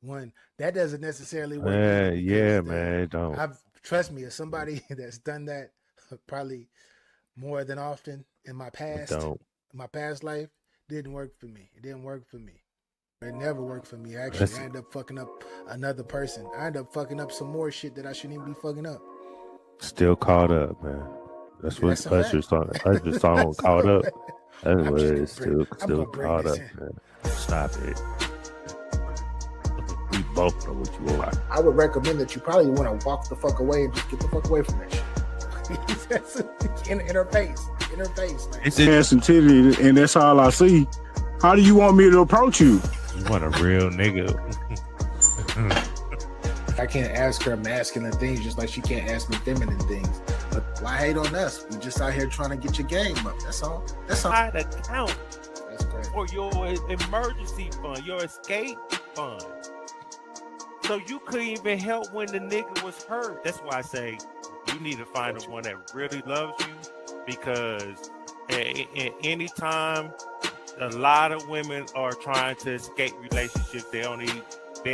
One, that doesn't necessarily work either Yeah, because man. Don't I've trust me, as somebody that's done that probably more than often don't. in my past life, didn't work for me. It didn't work for me. It never worked for me. Actually, That's I ended up fucking up another person. I ended up fucking up some more shit that I shouldn't even be fucking up. still caught up, man. That's what That's a fact. Usher song That's caught a up. fact. That's I'm what it just is. gonna bring. I'm Still gonna bring caught this up, in. man. Stop it. We both know what you are. I would recommend that you probably want to walk the fuck away and just get the fuck away from that shit. in her face, man. It's ass and titty, and that's all I see. How do you want me to approach you? You want a real nigga? I can't ask her masculine things just like she can't ask me feminine things. But why hate on us? We just out here trying to get your game up. That's all. That's all. Side account That's crazy. for your emergency fund, your escape fund. So you couldn't even help when the nigga was hurt. That's why I say you need to find the one that really loves you, because any time a lot of women are trying to escape relationships, they're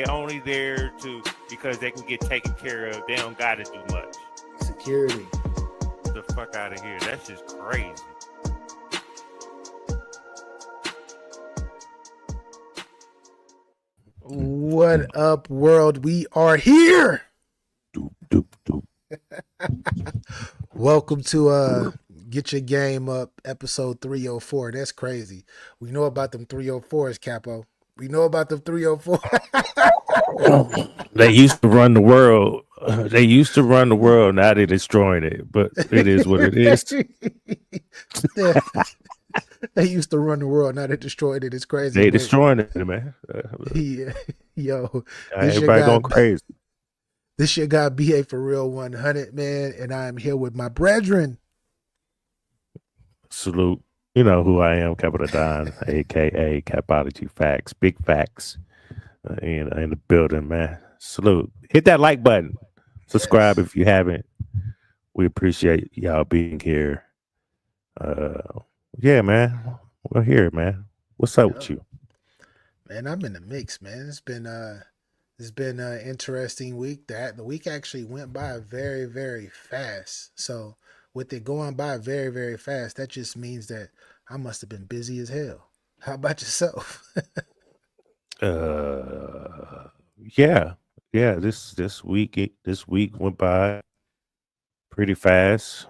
only there to because they can get taken care of. They don't got to do much. Security. Get the fuck out of here. That's just crazy. What up, world? We are here. Doop, doop, doop. Welcome to Get Your Game Up, episode 304. That's crazy. We know about them 304s, Capo. We know about them 304. They used to run the world. They used to run the world. Now they're destroying it. But it is what it is. They used to run the world. Now they destroyed it. It's crazy. They destroying it, man. Yeah. Yo, Everybody going crazy. This shit got BA for real 100, man. And I am here with my brethren. Salute. You know who I am, Capital Don, a.k.a. Capology Facts. Big facts in the building, man. Salute. Hit that like button. Subscribe if you haven't. We appreciate y'all being here. Yeah, man. We're here, man. What's up with you? Man, I'm in the mix, man. It's been an interesting week. The week actually went by very, very fast. So with it going by very, very fast, that just means that I must have been busy as hell. How about yourself? Yeah. This week went by pretty fast.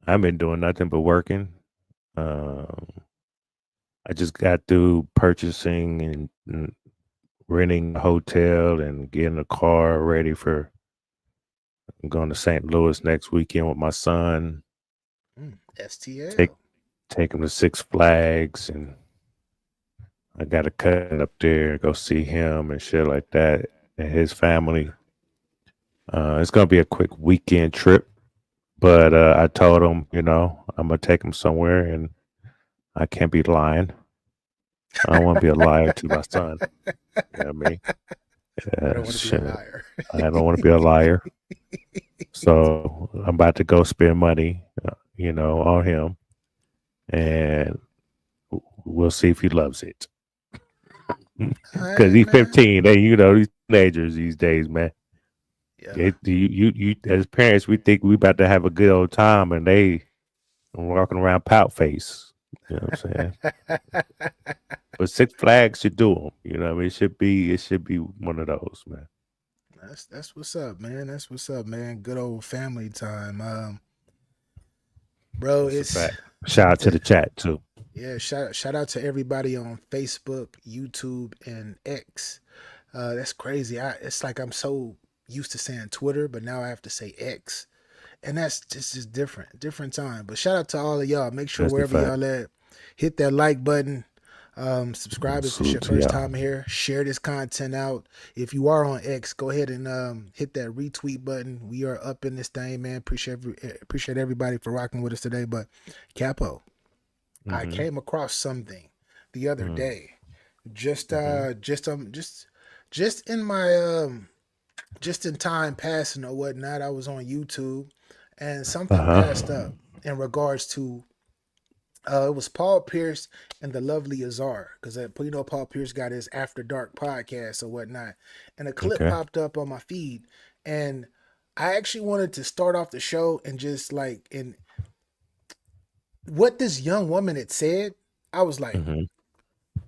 I've been doing nothing but working. I just got through purchasing and renting a hotel and getting a car ready for. I'm going to St. Louis next weekend with my son. STL. Take him to Six Flags, and I got a cousin up there, go see him and shit like that, and his family. It's gonna be a quick weekend trip, but I told him, I'm gonna take him somewhere, and I can't be lying. I don't want to be a liar to my son. You know what I mean? I don't want to be a liar. I don't want to be a liar. So I'm about to go spend money, on him, and we'll see if he loves it. Because he's 15. These teenagers these days, man. Yeah. You as parents, we think we about to have a good old time, and they walking around pout face. You know what I'm saying? But Six Flags should do them. You know what I mean? It should be one of those, man. That's what's up, man. That's what's up, man. Good old family time. Bro, shout out to the chat too. Yeah, shout out to everybody on Facebook, YouTube, and X. That's crazy. It's like I'm so used to saying Twitter, but now I have to say X. And that's just different time. But shout out to all of y'all. Make sure That's wherever y'all at, hit that like button. Subscribe if it's your first time here. Share this content out. If you are on X, go ahead and hit that retweet button. We are up in this thing, man. Appreciate everybody for rocking with us today. But Capo, I came across something the other day. Just in my just in time passing or whatnot, I was on YouTube and something passed up in regards to It was Paul Pierce and the lovely Azar, because Paul Pierce got his After Dark podcast or whatnot, and a clip Okay. popped up on my feed, and I actually wanted to start off the show and just like in what this young woman had said. I was like, Mm-hmm.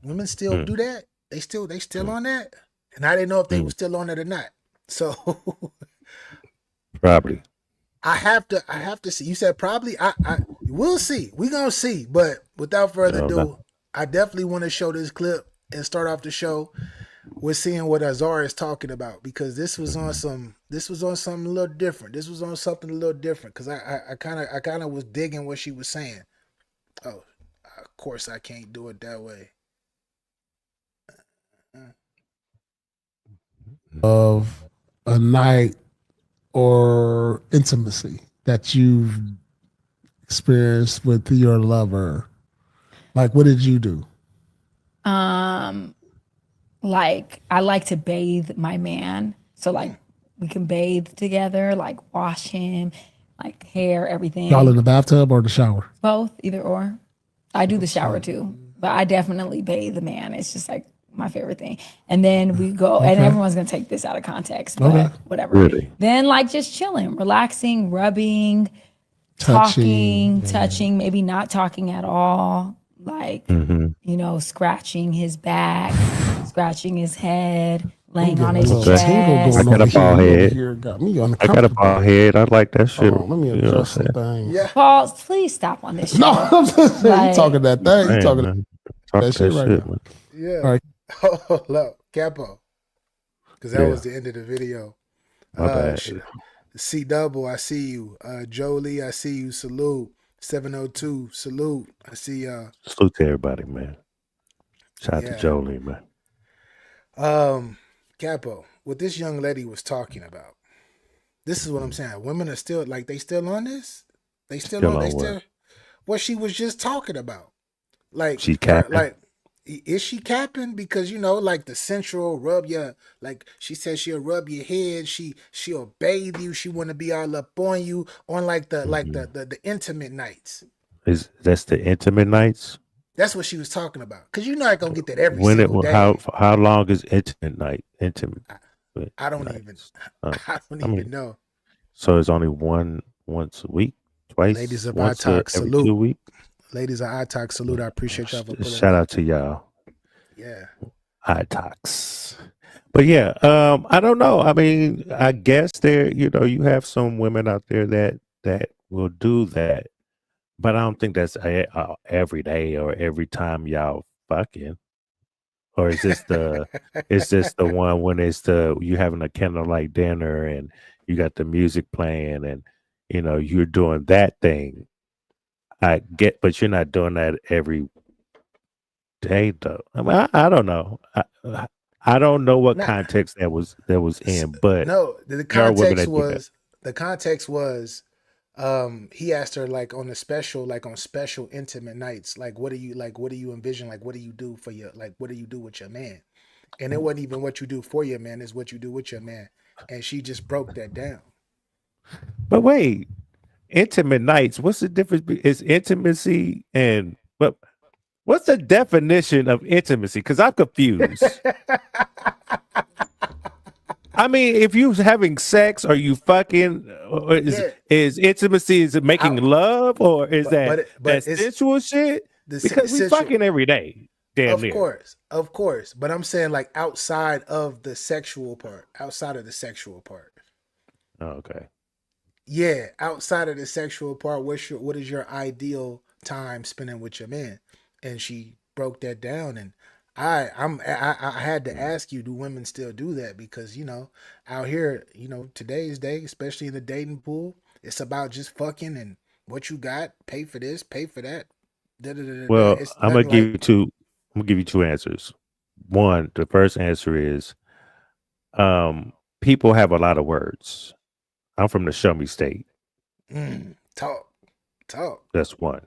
women still Mm, do that? They still mm, on that? And I didn't know if they were mm. still on it or not. So Probably. I have to see. You said probably. We'll see. We gonna see. But without further No, no. ado, I definitely want to show this clip and start off the show with seeing what Azar is talking about, because this was on something a little different. This was on something a little different because I kind of was digging what she was saying. Oh, of course I can't do it that way. Of a night or intimacy that you've experienced with your lover? Like, what did you do? Like I like to bathe my man. So like we can bathe together, like wash him, like hair, Y'all everything. in the bathtub or the shower? Both, either or. I do the shower So, too, but I definitely bathe the man. It's just like my favorite thing. And then we go, and okay. everyone's gonna take this out of context, but Okay. whatever. Really? Then like just chilling, relaxing, rubbing, Touching. touching, maybe not talking at all. Like, Mm-hmm. scratching his back, scratching his head, I'm laying on getting a his little Okay. tingle I chest. going got over a here. bald You over head. here got me I got a uncomfortable. bald head. I like that shit. Hold on, let me You know what I'm adjust some saying? things. Yeah. Paul, please stop on this No, show. I'm just saying, you talking Like, that thing. You Hey, talking man. Talk that shit that right shit, now. man. Yeah. All right. Hold up, Capo, because that was Yeah. the end of the video. My bad. C Double, I see you. Jolie, I see you. Salute. 702, salute. I see y'all. Salute to everybody, man. Shout out to Yeah. Jolie, man. Capo, what this young lady was talking about. This is what I'm saying. Women are still like they still on this. They still Still on. They on what? still what she was just talking about. Like She her. capping? Like is she capping? Because like the sensual rub your, like she says she'll rub your head. She'll bathe you. She want to be all up on you on like the like Mm-hmm. the intimate nights. That's the intimate nights? That's what she was talking about. Cause you're not gonna get that every single How day. long is intimate night? Intimate I, I don't even. nights. Uh, I don't I even mean, know. so it's only once a week, Ladies twice, of iTalk, every salute. 2 weeks. Ladies of iTalk, salute. I appreciate y'all for pulling Shout up. out to y'all, Yeah. iTalks. But yeah, I don't know. I mean, I guess you have some women out there that will do that, but I don't think that's every day or every time y'all fucking. Or is this the one when you having a candlelight dinner and you got the music playing and you're doing that thing. I get, but you're not doing that every day though. I mean, I don't know. I don't know what Not context that was in, but no. The there are women context that do that. was the context was he asked her like on the special, like on special intimate nights, like what do you envision, like what do you do for your, like what do you do with your man? And it wasn't even what you do for your man, is what you do with your man. And she just broke that down. But wait, intimate nights. What's the difference? Is intimacy but what's the definition of intimacy? Because I'm confused. I mean, if you having sex, are you fucking? Or Yeah. is intimacy? Is it making I, love, or is but that it's sensual shit? the Because we sensual. fucking every day, damn Of near. course, of course. But I'm saying like outside of the sexual part, outside of the sexual part. Oh, okay. Yeah, outside of the sexual part, what is your ideal time spending with your man? And she broke that down, and I had to ask you, do women still do that? Because out here, today's day, especially in the dating pool, it's about just fucking and what you got, pay for this, pay for that. Da, da, da, da, da. Well, It's I'm gonna nothing give like. you two. I'm gonna give you two answers. One, the first answer is, people have a lot of words. I'm from the Show Me State. Talk, talk. That's one.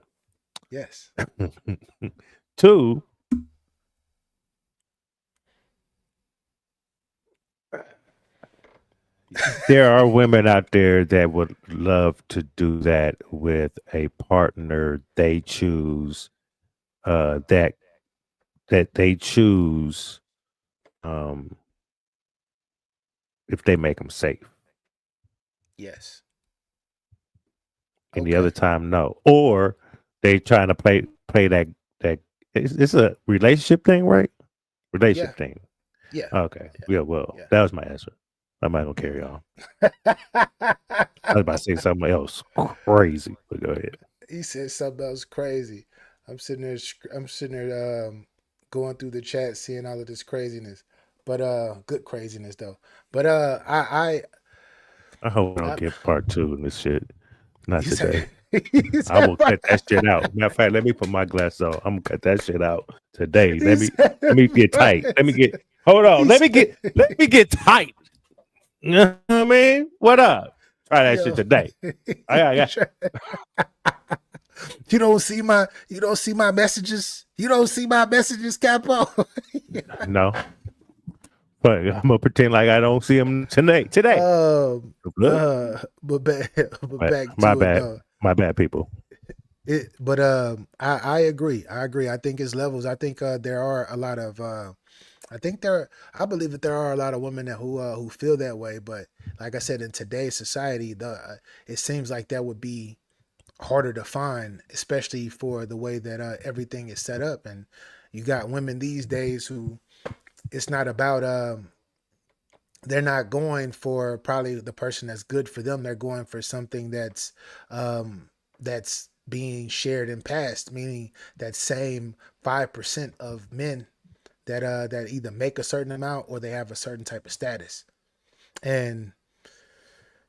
Yes. Two, there are women out there that would love to do that with a partner they choose. That they choose. Um, if they make them safe. Yes. And the other Okay. time, no. Or they trying to play that. It's a relationship thing, right? Yeah. Relationship thing. Yeah. Okay. Yeah. Well, Yeah. that was my answer. I'm not gonna carry on. I was about to say something else crazy, but go ahead. He said something else crazy. I'm sitting there. I'm sitting there going through the chat, seeing all of this craziness. But good craziness though. But I hope I don't I get part two in this shit. Not he said today. he I'm said gonna cut that shit out. Matter of fact, let me put my glasses on. I'm gonna cut that shit out today. he said Let me get tight. Let me get hold on. he said Let me get tight. You know what I mean? What up? Try that shit yo today. I got you don't see my messages. You don't see my messages, Capo. no. But I'm gonna pretend like I don't see him tonight. Today. um Look. but back but But back my to it bad. though. My bad people. But I agree. I agree. I think it's levels. I think there are a lot of I think there I believe that there are a lot of women that who feel that way, but like I said, in today's society, the it seems like that would be harder to find, especially for the way that everything is set up. And you got women these days who it's not about they're not going for probably the person that's good for them. They're going for something that's being shared in past, meaning that same 5% of men that either make a certain amount or they have a certain type of status. And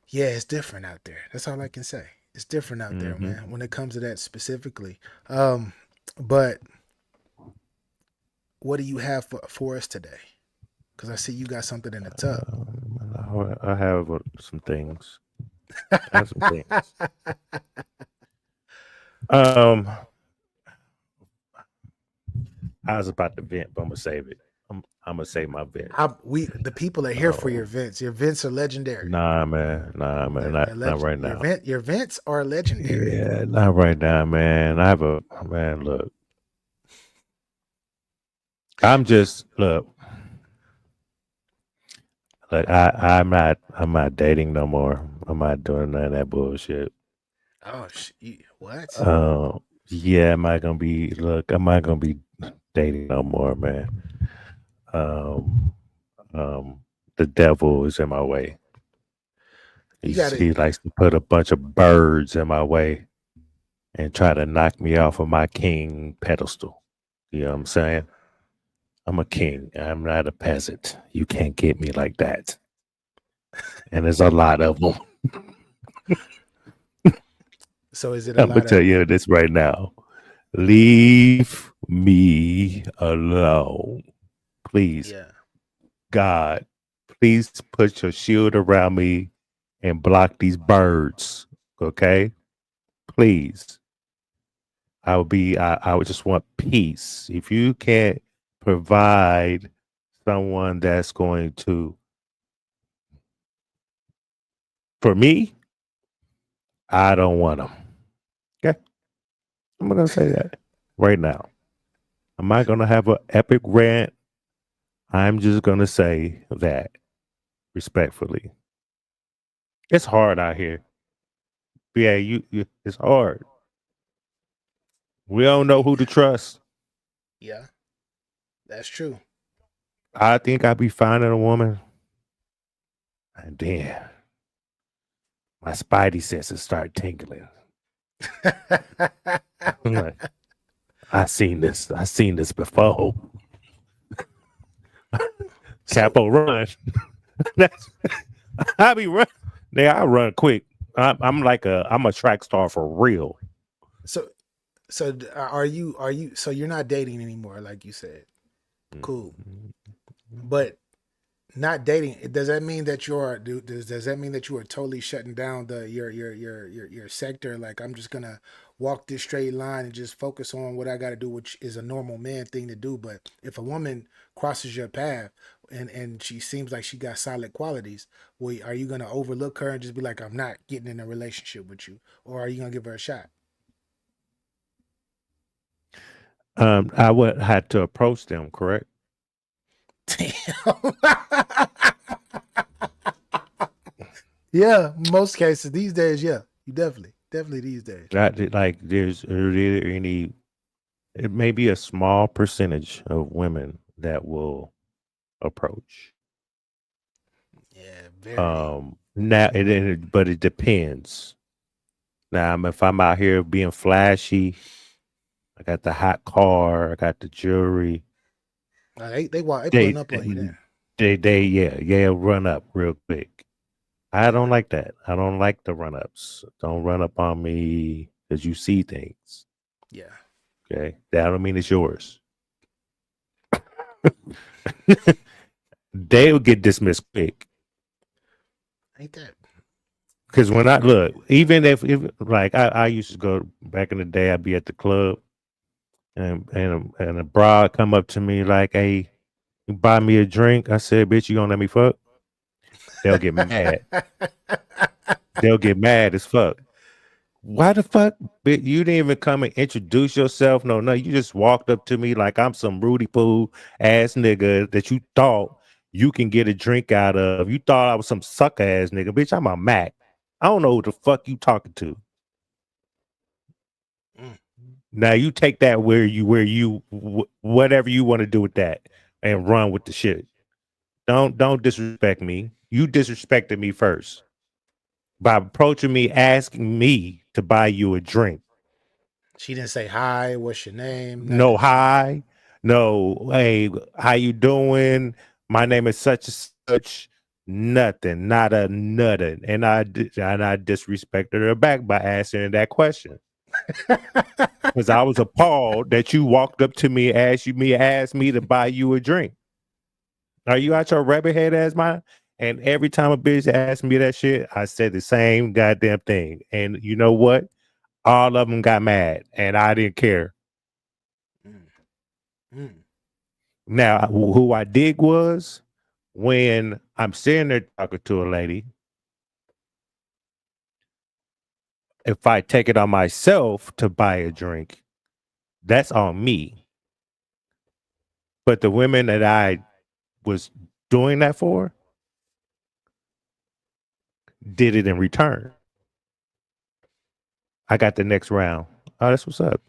yeah, it's different out there. That's all I can say. It's different out there, Mm-hmm. man, when it comes to that specifically. But what do you have for us today? Because I see you got something in the tub. I have some things. I have some things. Um, I was about to vent, but I'm gonna save it. I'm gonna save my vent. The people are here for your Oh, vents. Your vents are legendary. nah, man, They're not right your now. your vents are legendary. Yeah, not right now, man. I have a man. Look, I'm just look. Look, I'm not dating no more. I'm not doing none of that bullshit. Oh, what? Yeah, am I gonna be? Look, I'm not gonna be dating no more, man. Um, um, the devil is in my way. You got it. He likes to put a bunch of birds in my way and try to knock me off of my king pedestal. You know what I'm saying? I'm a king. I'm not a peasant. You can't get me like that. And there's a lot of them. So is it a I'm gonna lot tell of? you this right now. Leave me alone, please. Yeah. God, please put your shield around me and block these birds. Okay, please. I would just want peace. If you can't provide someone that's going to, for me, I don't want them. Okay. I'm going to say that right now. I'm not going to have an epic rant. I'm just going to say that respectfully. It's hard out here. Yeah, it's hard. We don't know who to trust. Yeah, that's true. I think I'd be finding a woman, and then my spidey senses start tingling. I'm like, I seen this. I seen this before. so Capo run. That's I be run. Yeah, I run quick. I'm a track star for real. so are you so you're not dating anymore, like you said. Cool. But not dating, does that mean that does that mean that you are totally shutting down the your sector? Like, I'm just gonna walk this straight line and just focus on what I got to do, which is a normal man thing to do. But if a woman crosses your path, and she seems like she got solid qualities. Well, are you gonna overlook her and just be like, I'm not getting in a relationship with you, or are you gonna give her a shot? I would have to approach them, correct? Damn. Yeah, most cases these days, yeah, you definitely these days. Like, there's really any. It may be a small percentage of women that will approach. Yeah, very. Now but it depends. Now, if I'm out here being flashy, I got the hot car, I got the jewelry. They They pulling up on you then. yeah, run up real quick. I Yeah, don't like that. I don't like the run ups. Don't run up on me because you see things. yeah. Okay, that don't mean it's yours. They'll get dismissed quick. Ain't that? Because when I look, even if like I used to go back in the day, I'd be at the club and a broad come up to me like, "Hey, you buy me a drink." I said, "Bitch, you gonna let me fuck?" They'll get mad. They'll get mad as fuck. Why the fuck? Bitch, you didn't even come and introduce yourself. No, you just walked up to me like I'm some Rudy Poo ass nigga that you thought you can get a drink out of. You thought I was some sucker ass nigga. Bitch, I'm a Mac. I don't know who the fuck you talking to. Mm, Now you take that whatever you want to do with that and run with the shit. Don't disrespect me. You disrespected me first by approaching me, asking me to buy you a drink. she didn't say hi. What's your name? None of No that. hi, no hey, how you doing? My name is such and such. Nothing, not a nothing, and I disrespected her back by asking her that question. Because I was appalled that you walked up to me, asked me to buy you a drink. Are you out your rabbit head as mine? And every time a bitch asked me that shit, I said the same goddamn thing. And you know what? All of them got mad, and I didn't care. Mm, mm. Now, who I dig was when I'm sitting there talking to a lady. If I take it on myself to buy a drink, that's on me. But the women that I was doing that for did it in return. I got the next round. Oh, that's what's up.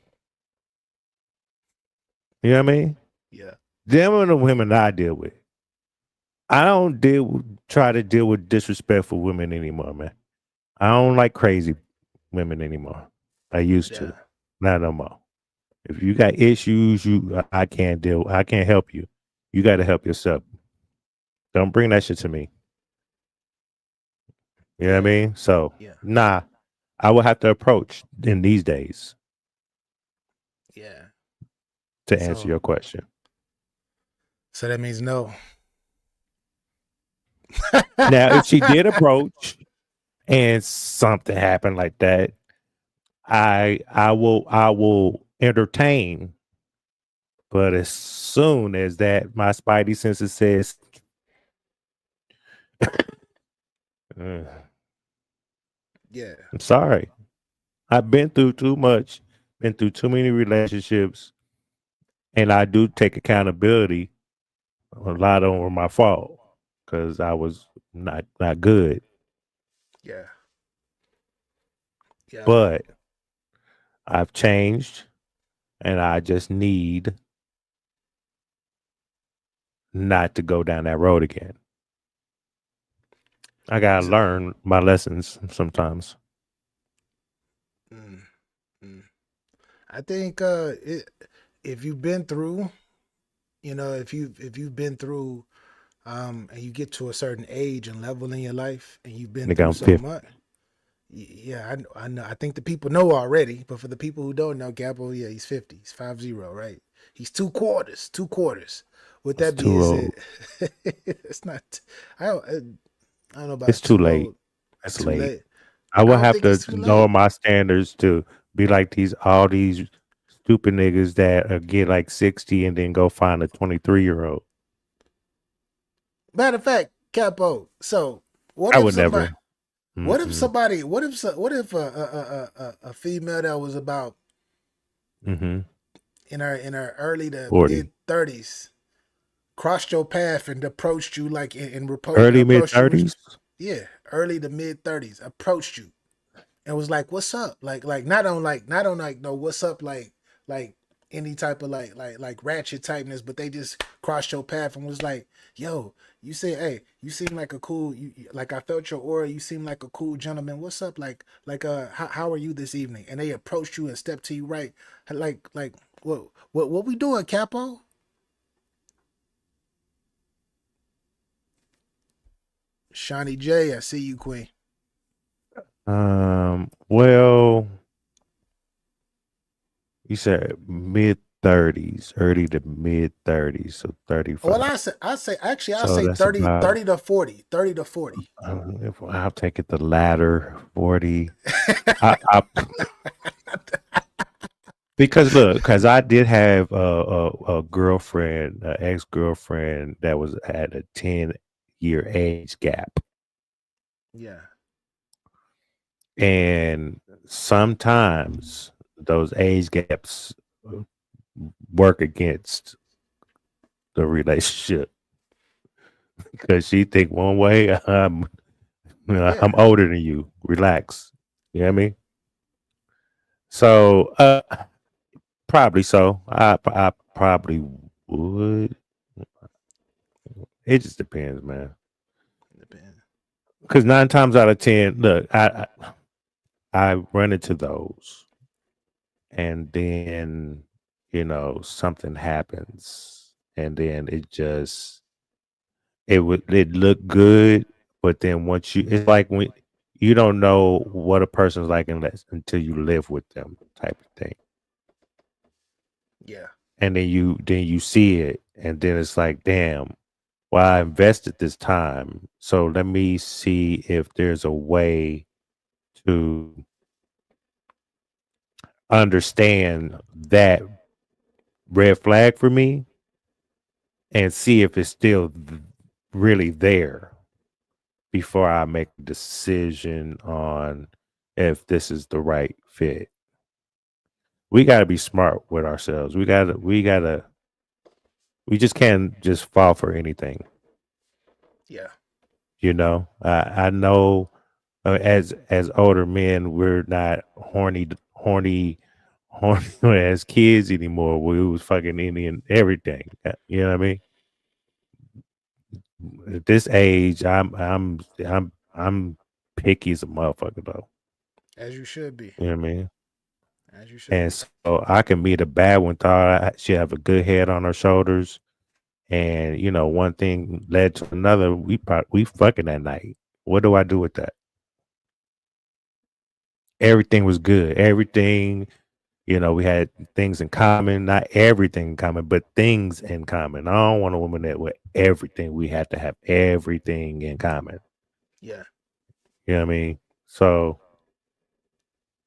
You know what I mean? Yeah, Them are the women that I deal with. I don't try to deal with disrespectful women anymore, man. I don't like crazy women anymore. I used to, yeah, not no more. If you got issues, I can't deal. I can't help you. You got to help yourself. Don't bring that shit to me. You know what I yeah, mean? So, yeah, nah, I will have to approach in these days yeah. to answer So, your question. so that means no. Now, if she did approach and something happened like that, I will entertain. But as soon as that, my spidey senses says, "Uh, Yeah, I'm sorry. I've been through too much, been through too many relationships, and I do take accountability. A lot of them were my fault because I was not good. yeah, yeah. But I've changed, and I just need not to go down that road again. I gotta So, learn my lessons sometimes. mm, mm. I think if you've been through, if you've been through, and you get to a certain age and level in your life, and you've been Nigga, through I'm so 50. much. Yeah, I know. I think the people know already, but for the people who don't know, Gabo, yeah, he's 50. He's 50, right? He's two quarters, two quarters. With It's that too being said, old. it's not. I don't. I don't know It's about too too late. old. It's Too late. late. I I will don't have think to it's too lower late. my standards to be like all these stupid niggas that get like 60 and then go find a 23-year-old. Matter of fact, Capo. So what I if would somebody? never. What if Mm-mm. somebody? What if a female that was about Mm-hmm. in her early to 40. mid 30s crossed your path and approached you like Early mid approached you with 30s. yeah early to mid 30s approached you and was like, "What's up?" Like not on like no what's up like any type of like ratchet typeness, but they just crossed your path and was like, "Yo, you say, hey, you seem like a cool like I felt your aura. You seem like a cool gentleman. What's up? Like how are you this evening?" And they approached you and stepped to you right, like what we doing, Capo? Shawnee J, I see you, Queen. Well, you said mid 30s, early to mid 30s, so Well, 35. I say actually I So say that's 30 about, 30 to 40, 30 to 40. if I'll take it the latter 40. I because look, because I did have a girlfriend, an ex girlfriend that was at a 10-year age gap, Yeah. and sometimes those age gaps uh, work against the relationship because she think one way. Yeah. I'm older than you. Relax. You know what I mean? So probably so. I probably would. It just depends, man. Depend. Because 9 times out of 10, look, I run into those, and then something happens, and then it look good, but then once it's like when you don't know what a person's like until you live with them, type of thing, Yeah. and then you see it, and then it's like, damn, well, I invested this time, so let me see if there's a way to understand that red flag for me and see if it's still really there before I make a decision on if this is the right fit. We got to be smart with ourselves. We just can't just fall for anything. Yeah. I know as older men, we're not horny as kids anymore. We was fucking Indian everything. You know what I mean? At this age, I'm picky as a motherfucker though. As you should be. You know what I mean? As you should And be. so I can meet a bad one, thought she have a good head on her shoulders, and one thing led to another. We fucking that night. What do I do with that? Everything was good. Everything, we had things in common. Not everything in common, but things in common. I don't want a woman that with everything. We have to have everything in common. Yeah. You know what I mean? So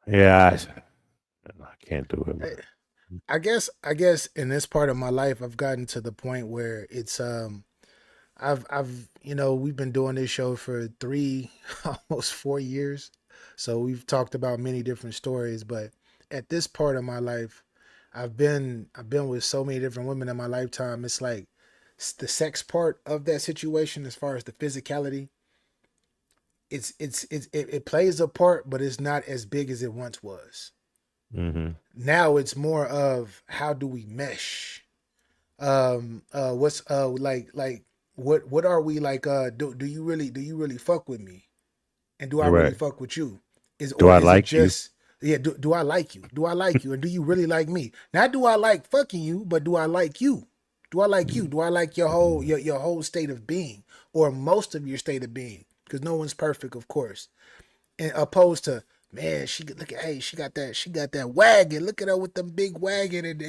yeah, I can't do it, I, man. I guess in this part of my life I've gotten to the point where it's I've we've been doing this show for 3 almost 4 years. So we've talked about many different stories, but at this part of my life I've been with so many different women in my lifetime. It's like the sex part of that situation as far as the physicality, it plays a part, but it's not as big as it once was. Mm-hmm. Now it's more of how do we mesh? What's like what are we like do you really fuck with me? And do I You're really right. fuck with you? Do Or I is it like you? just yeah, do I like you? Do I like you? And do you really like me? Not do I like fucking you, but do I like you? Do I like you? Do I like your whole state of being or most of your state of being? Because no one's perfect, of course. And opposed to man, she look at hey, she got that wagon. Look at her with them big wagon and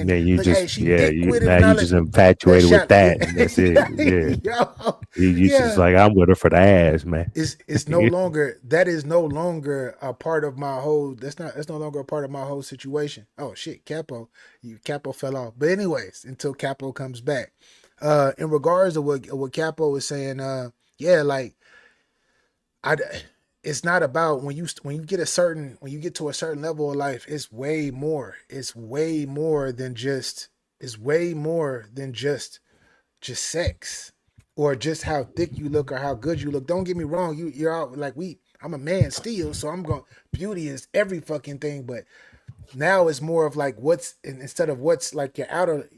Yeah, you look hey, just she yeah, thick you with it now and you all that. just That infatuated with shot, that, and that's it. Yeah, yo, you just yeah. like I'm with her for the ass, man. It's no longer that is no longer a part of my whole. That's no longer a part of my whole situation. Oh shit, Capo fell off. But anyways, until Capo comes back, in regards to what Capo was saying, yeah, like I, it's not about when you get to a certain level of life, it's way more. It's way more than just. It's way more than just sex or just how thick you look or how good you look. Don't get me wrong, you're out like I'm a man still, so I'm going beauty is every fucking thing, but now it's more of like instead of what's like your outer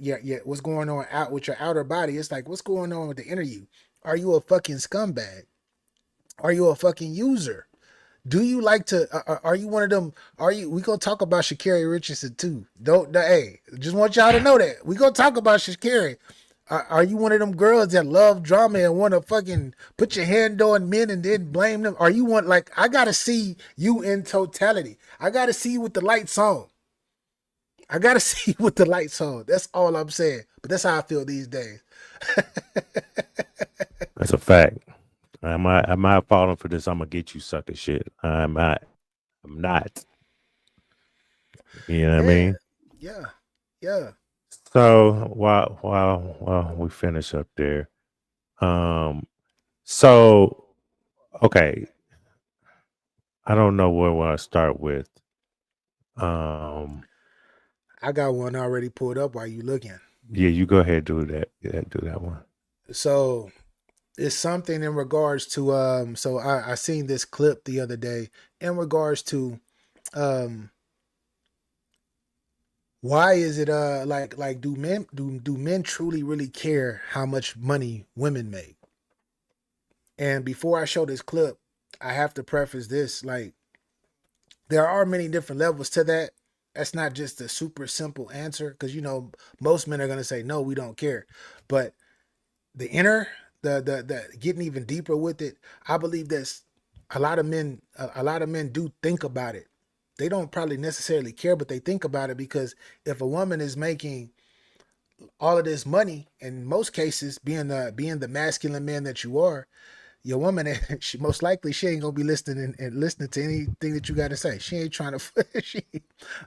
what's going on out with your outer body, it's like what's going on with the inner you. Are you a fucking scumbag? Are you a fucking user? Do you like to? Are you one of them? Are you? We gonna talk about Sha'Carri Richardson too. Hey, just want y'all to know that we gonna talk about Sha'Carri. Are you one of them girls that love drama and want to fucking put your hand on men and then blame them? Are you one like I gotta see you in totality? I gotta see you with the lights on. I gotta see you with the lights on. That's all I'm saying. But that's how I feel these days. That's a fact. Am I falling for this? I'm gonna get you sucker shit. I'm not. I'm not. You know what I Yeah, mean? yeah, yeah. So while we finish up there, so okay, I don't know where I want to start with. I got one already pulled up while you looking. Yeah, you go ahead, do that. Yeah, do that one. So it's something in regards to so I seen this clip the other day in regards to um why is it like do men truly really care how much money women make? And before I show this clip, I have to preface this like there are many different levels to that. That's not just a super simple answer because most men are going to say no, we don't care. But the inner the getting even deeper with it, I believe that's a lot of men do think about it. They don't probably necessarily care, but they think about it because if a woman is making all of this money, in most cases, being the masculine man that you are, your woman, she most likely she ain't gonna be listening and listening to anything that you got to say. She ain't trying to.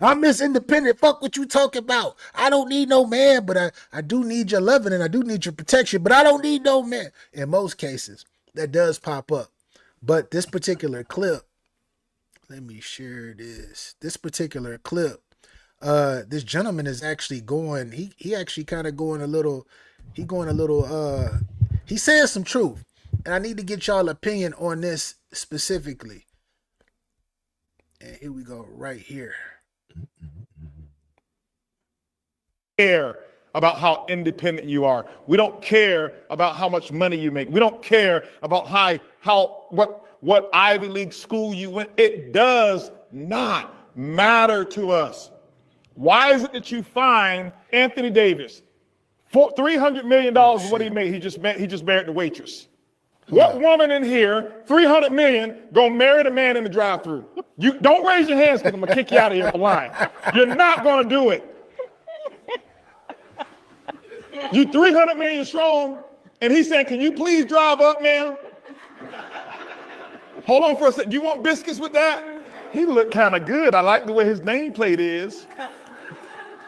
I'm Miss Independent. Fuck what you talking about. I don't need no man, but I do need your loving and I do need your protection, but I don't need no man. In most cases, that does pop up. But this particular clip, let me share this. This particular clip, this gentleman is actually going. He actually kind of going a little. He going a little. He says some truth, and I need to get y'all opinion on this specifically. And here we go, right here. Care about how independent you are. We don't care about how much money you make. We don't care about what Ivy League school you went. It does not matter to us. Why is it that you find Anthony Davis $300 million is what he made? He just married the waitress. What woman in here, $300 million, gonna marry the man in the drive-thru? You don't raise your hands because I'm gonna kick you out of here for lying. You're not gonna do it. You 300 million strong, and he's saying, can you please drive up, man? Hold on for a second. Do you want biscuits with that? He looked kind of good. I like the way his nameplate is.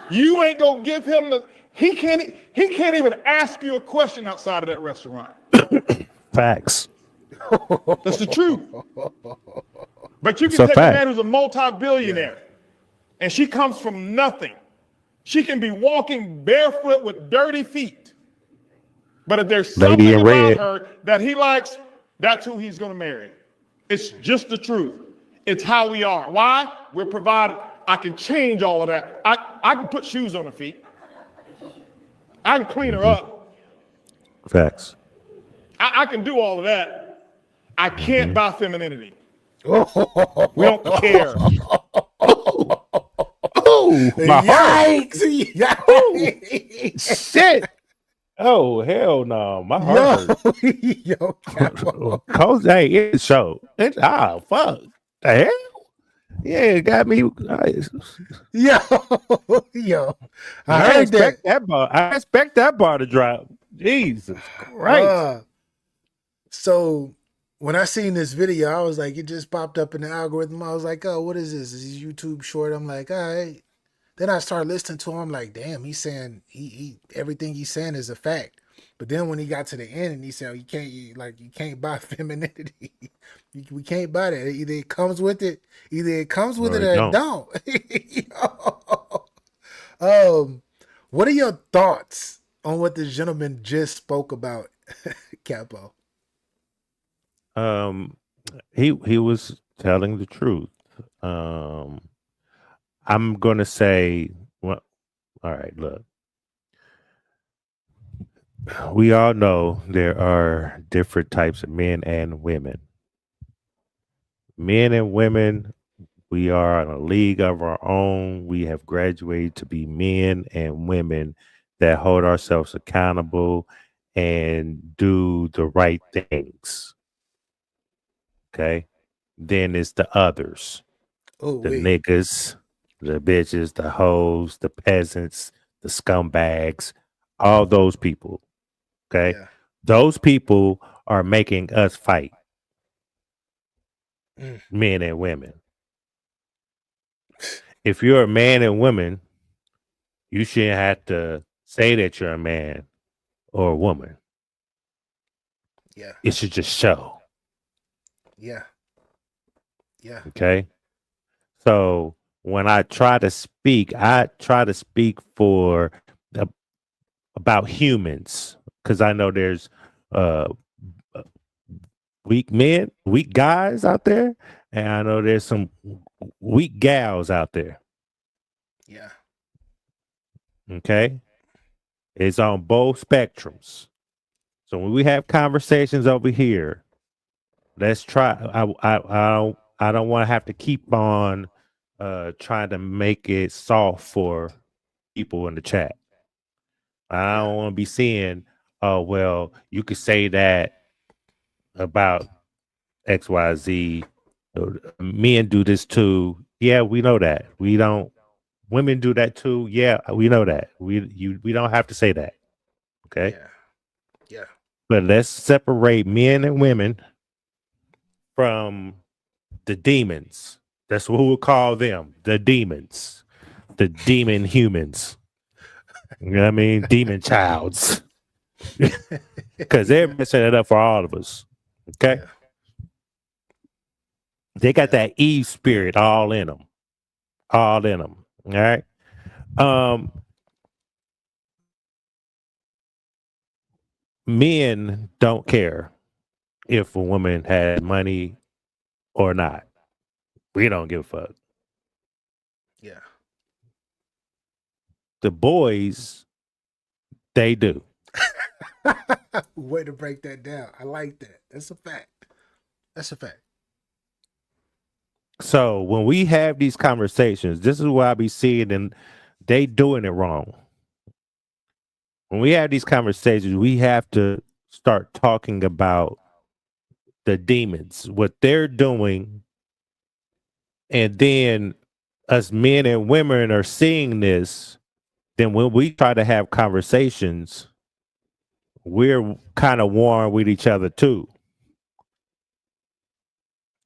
You ain't gonna give him he can't even ask you a question outside of that restaurant. Facts. That's the truth. But you can take a man who's a multi-billionaire, and she comes from nothing. She can be walking barefoot with dirty feet. But if there's something about her that he likes, that's who he's going to marry. It's just the truth. It's how we are. Why? We're provided. I can change all of that. I can put shoes on her feet. I can clean her up. Facts. I can do all of that. I can't buy femininity. We don't care. My Yikes! Yikes! Shit! Oh hell no! My heart hurt. Yo, Cause hey, it's show. Fuck the hell. Yeah, it got me. Yo, I expect that bar. I expect that bar to drop. Jesus Christ! So when I seen this video, I was like, it just popped up in the algorithm. I was like, oh, what is this? Is this YouTube short? I'm like, all right. Then I started listening to him. I'm like, damn, he's saying he everything he's saying is a fact. But then when he got to the end and he said, you can't buy femininity. We can't buy that. Either it comes with Or it it or it don't. don't. um, what are your thoughts on what the gentleman just spoke about, Capo? He was telling the truth. Um, I'm gonna say, well, all right. Look, we all know there are different types of men and women. Men and women, we are in a league of our own. We have graduated to be men and women that hold ourselves accountable and do the right things. Okay. Then it's the others, Oh the wait, niggas, the bitches, the hoes, the peasants, the scumbags, all those people. Okay. yeah, Those people are making us fight, mm, men and women. If you're a man and woman, you shouldn't have to say that you're a man or a woman. yeah, It should just show. yeah, yeah. Okay. So when I try to speak for uh, about humans because I know there's uh weak men, weak guys out there, and I know there's some weak gals out there. Yeah. Okay. It's on both spectrums. So when we have conversations over here, let's try. I don't want to have to keep on trying to make it soft for people in the chat. I Yeah. don't want to be seeing, oh well, you could say that about XYZ. Men do this too. Yeah, we know that. We don't. Women do that too. Yeah, we know that. We don't have to say that. Okay, Yeah. Yeah. but let's separate men and women from the demons. That's what we'll call them. The demons. The demon humans. You know what I mean? Demon childs. Because they're Yeah. messing it up for all of us. Okay. Yeah. They got Yeah. that Eve spirit all in them. All in them. All right. Um, Men don't care if a woman has money or not. We don't give a fuck. Yeah. The boys, they do. Way to break that down. I like that. That's a fact. That's a fact. So when we have these conversations, this is what I be seeing, and they doing it wrong. When we have these conversations, we have to start talking about the demons, what they're doing, and then us men and women are seeing this. Then when we try to have conversations, we're kind of warring with each other too.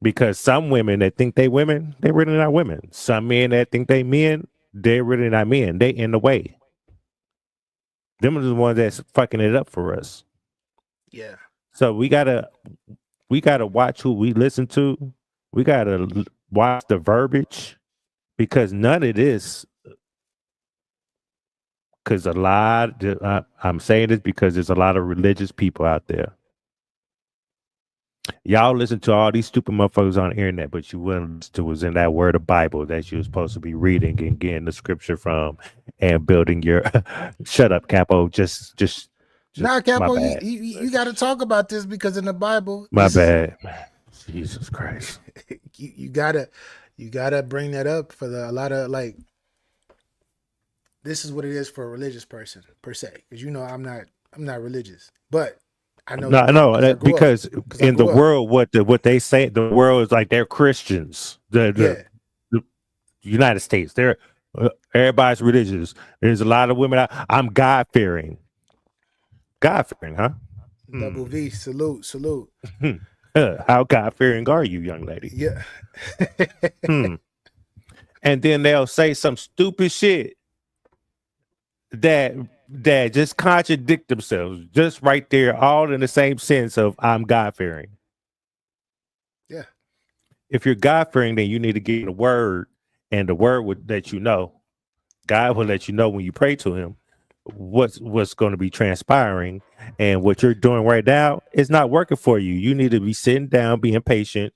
Because some women that think they women, they really not women. Some men that think they men, they really not men. They in the way. Them are the ones that's fucking it up for us. Yeah. So we gotta watch who we listen to. We gotta watch the verbiage because none of this. Because I'm saying this because there's a lot of religious people out there. Y'all listen to all these stupid motherfuckers on the internet, but you wouldn't listen to was in that word of Bible that you're supposed to be reading and getting the scripture from and building your shut up, Capo. Just Nah, my Capo, bad. you got to talk about this because in the Bible, My this is bad. Jesus Christ. you gotta bring that up for a lot of like. This is what it is for a religious person per se, because I'm not religious, but I know No, no, because I grew up because because I in the grew up. world, what they say, the world is like they're Christians. Yeah. The United States, they're everybody's religious. There's a lot of women. I'm God fearing, huh? Double V, salute, salute. How God fearing are you, young lady? Yeah. Hmm. And then they'll say some stupid shit that that just contradict themselves, just right there, all in the same sense of I'm God fearing. Yeah. If you're God fearing, then you need to get the word, and the word would let you know. God will let you know when you pray to Him what's going to be transpiring, and what you're doing right now is not working for you. You need to be sitting down, being patient,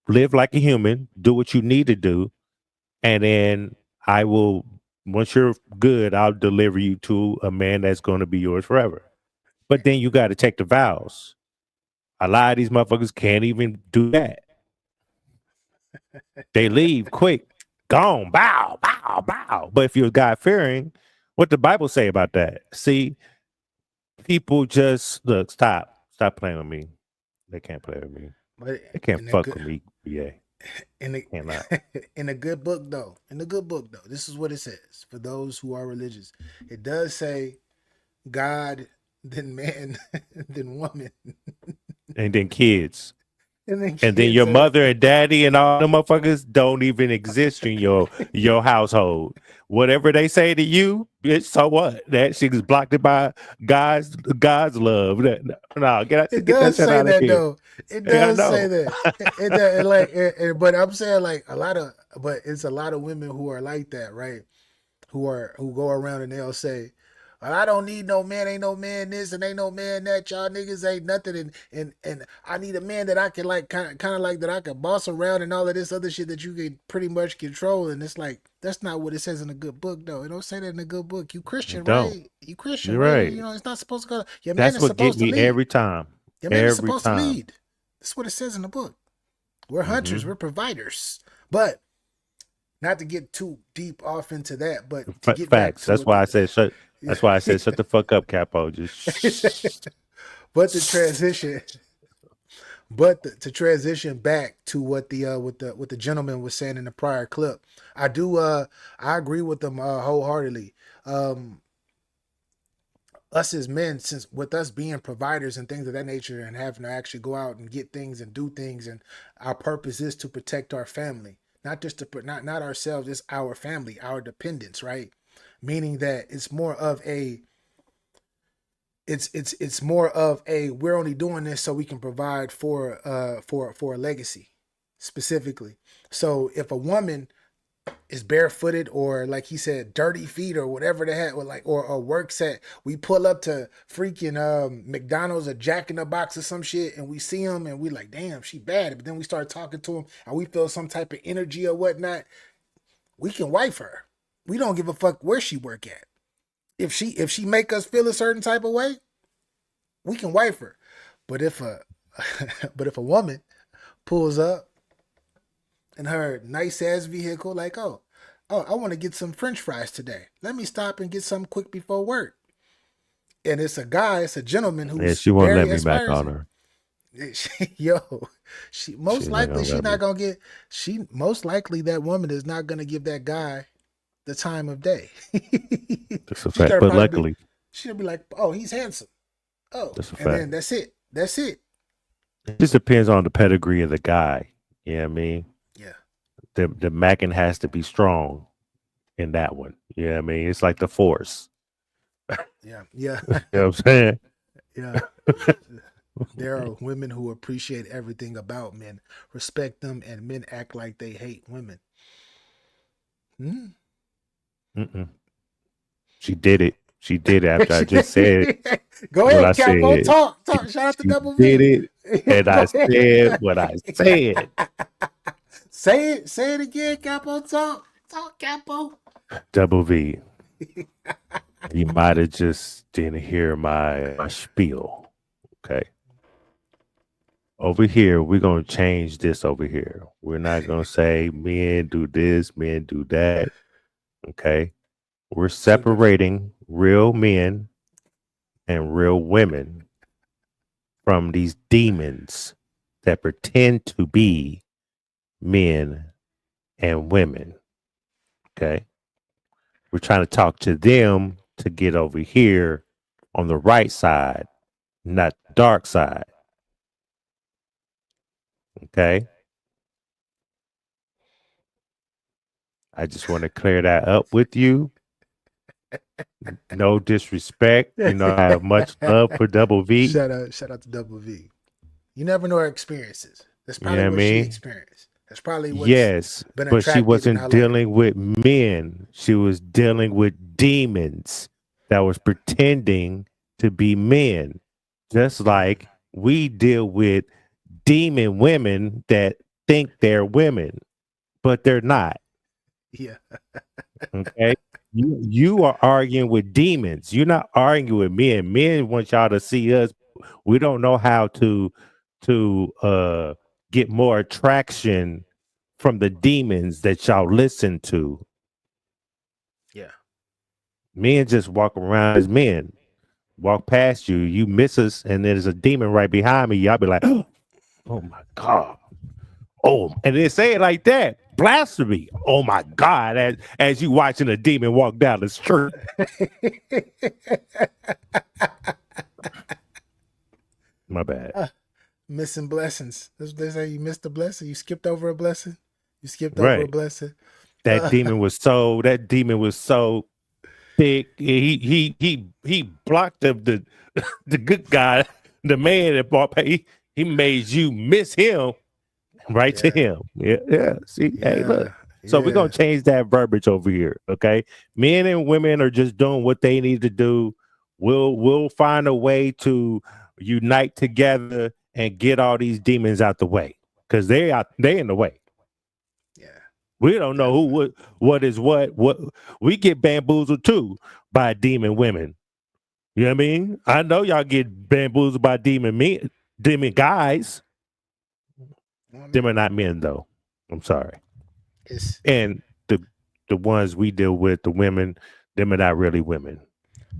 live like a human, do what you need to do, and then I will. Once you're good, I'll deliver you to a man that's going to be yours forever. But then you got to take the vows. A lot of these motherfuckers can't even do that. They leave quick, gone, bow, bow, bow. But if you're God fearing, what the Bible say about that? See, people just look. Stop playing with me. They can't play with me. But They can't in a fuck good with me. Yeah, in cannot. the in a good book though, this is what it says for those who are religious. It does say God, then man, then woman, And then kids. and then And then kids. your mother and daddy and all the motherfuckers don't even exist in your household. Whatever they say to you, bitch, so what? That shit is blocked by God's love. No, It get that does shit say out of that here. though. It Yeah, I does say know. that. It does, like, but I'm saying like but it's a lot of women who are like that, right? Who go around and they'll say, "Well, I don't need no man, ain't no man this and ain't no man that. Y'all niggas ain't nothing, and I need a man that I can like kind of like that I can boss around and all of this other shit that you can pretty much control." And it's like that's not what it says in a good book, though. It don't say that in a good book. You Christian, Don't. right? You Christian, You're right? right. You know, it's not supposed to go. Your man That's is what get supposed to me lead. every time. Your man is Every supposed to time. lead. That's what it says in the book. We're hunters. Mm-hmm. We're providers. But not to get too deep off into that, but to get back Facts. to That's what why I the said shut. yeah. That's why I said shut the fuck up, Capo. Just shh. but the transition, to transition back to what the what the gentleman was saying in the prior clip, I agree with them wholeheartedly. Um, us as men, since with us being providers and things of that nature, and having to actually go out and get things and do things, and our purpose is to protect our family, not just to not ourselves, it's our family, our dependents, right? Meaning that it's more of a it's more of a we're only doing this so we can provide for a legacy specifically. So if a woman is barefooted or like he said dirty feet or whatever the heck, or works at, we pull up to freaking McDonald's or Jack in the Box or some shit, and we see him and we like, damn, she bad, but then we start talking to him and we feel some type of energy or whatnot, we can wife her. We don't give a fuck where she work at. If she make us feel a certain type of way, we can wife her. But if a but if a woman pulls up in her nice ass vehicle, like, oh, I want to get some French fries today. Let me stop and get some quick before work. And it's a guy, it's a gentleman Yeah, who's she won't let very me back aspiring. on her. Yo, she most She's not likely gonna she's let me. not gonna get. She most likely that woman is not gonna give that guy the time of day. That's a She's fact. gonna But probably be. luckily, She'll be like, oh, he's handsome. Oh, that's a and fact. then that's it. That's it. It just depends on the pedigree of the guy. You know what I mean? Yeah. The Mackin has to be strong in that one. You know what I mean? It's like the force. Yeah. Yeah. You know what I'm saying? Yeah. There are women who appreciate everything about men, respect them, and men act like they hate women. Hmm? Mm-mm. She did it. She did it after I just said Go what I ahead, Capo. said. Talk. She, Talk. Shout out to she Double did V. it. And I Go said what I ahead. said. Say it. Say it again, Capo. Talk. Talk, Capo. Double V. You might have just didn't hear my spiel. Okay. Over here, we're going to change this over here. We're not going to say men do this, men do that. Okay. We're So different. separating real men and real women from these demons that pretend to be men and women. Okay. We're trying to talk to them to get over here on the right side, not the dark side. Okay. I just want to clear that up with you. No disrespect. You know, I have much love for Double V. Shout out to Double V. You never know her experiences. That's You probably know what I what she mean? experienced. That's probably what's Yes, been but she attracted and wasn't highlighted. dealing with men. She was dealing with demons that was pretending to be men. Just like we deal with demon women that think they're women, but they're not. Yeah. Okay. You are arguing with demons. You're not arguing with men. Men want y'all to see us. We don't know how to get more attraction from the demons that y'all listen to. Yeah. Men just walk around as men. Walk past you, you miss us, and there's a demon right behind me. Y'all be like, oh my God. Oh, and they say it like that. Blasphemy. Oh my God. As you watching a demon walk down the street. My bad. Missing blessings. That's what they say. You missed a blessing. You skipped over a blessing. You skipped over a Right. blessing. That demon was so thick. He blocked the the good guy, the man that bought he made you miss him right to Yeah. him. Yeah. See, hey, look. Yeah. So we're gonna Yeah. change that verbiage over here. Okay. Men and women are just doing what they need to do. We'll find a way to unite together and get all these demons out the way. Because they in the way. Yeah. We don't know what is what. We get bamboozled too by demon women. You know what I mean? I know y'all get bamboozled by demon men, demon guys. Well, I Them are mean, not men though. I'm sorry. it's And the ones we deal with, the women, them are not really women.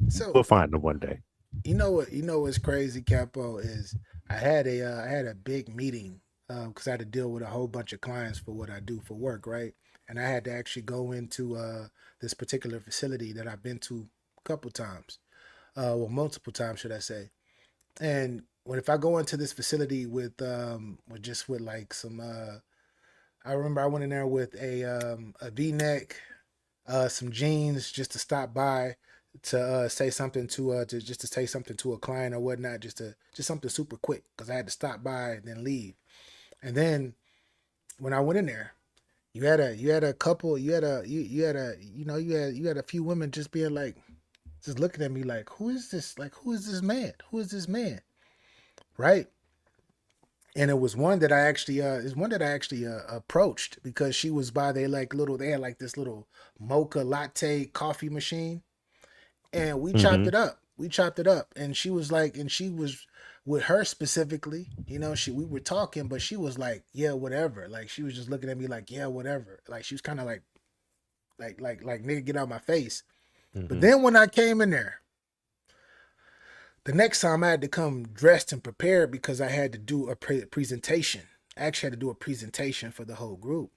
so We'll find them one day. you know what what's crazy, Capo, is I had a big meeting because I had to deal with a whole bunch of clients for what I do for work, right? And I had to actually go into this particular facility that I've been to a couple times, well, multiple times, should I say? And if I go into this facility with just with like some I remember I went in there with a V-neck, some jeans, just to stop by to say something to just to say something to a client or whatnot, just something super quick because I had to stop by and then leave. And then when I went in there, you had a couple, you had a you had a few women just being like, just looking at me like, who is this? Like, who is this man? Who is this man? Right? And it was one that I actually approached because she was by they had like this little mocha latte coffee machine, and we chopped Mm-hmm. it up. We chopped it up, and she was like, and she was with her specifically, we were talking, but she was like, yeah, whatever. Like she was just looking at me like, yeah, whatever. Like she was kind of like nigga, get out my face. But Mm-hmm. then when I came in there, the next time I had to come dressed and prepared because I had to do a presentation. I actually had to do a presentation for the whole group.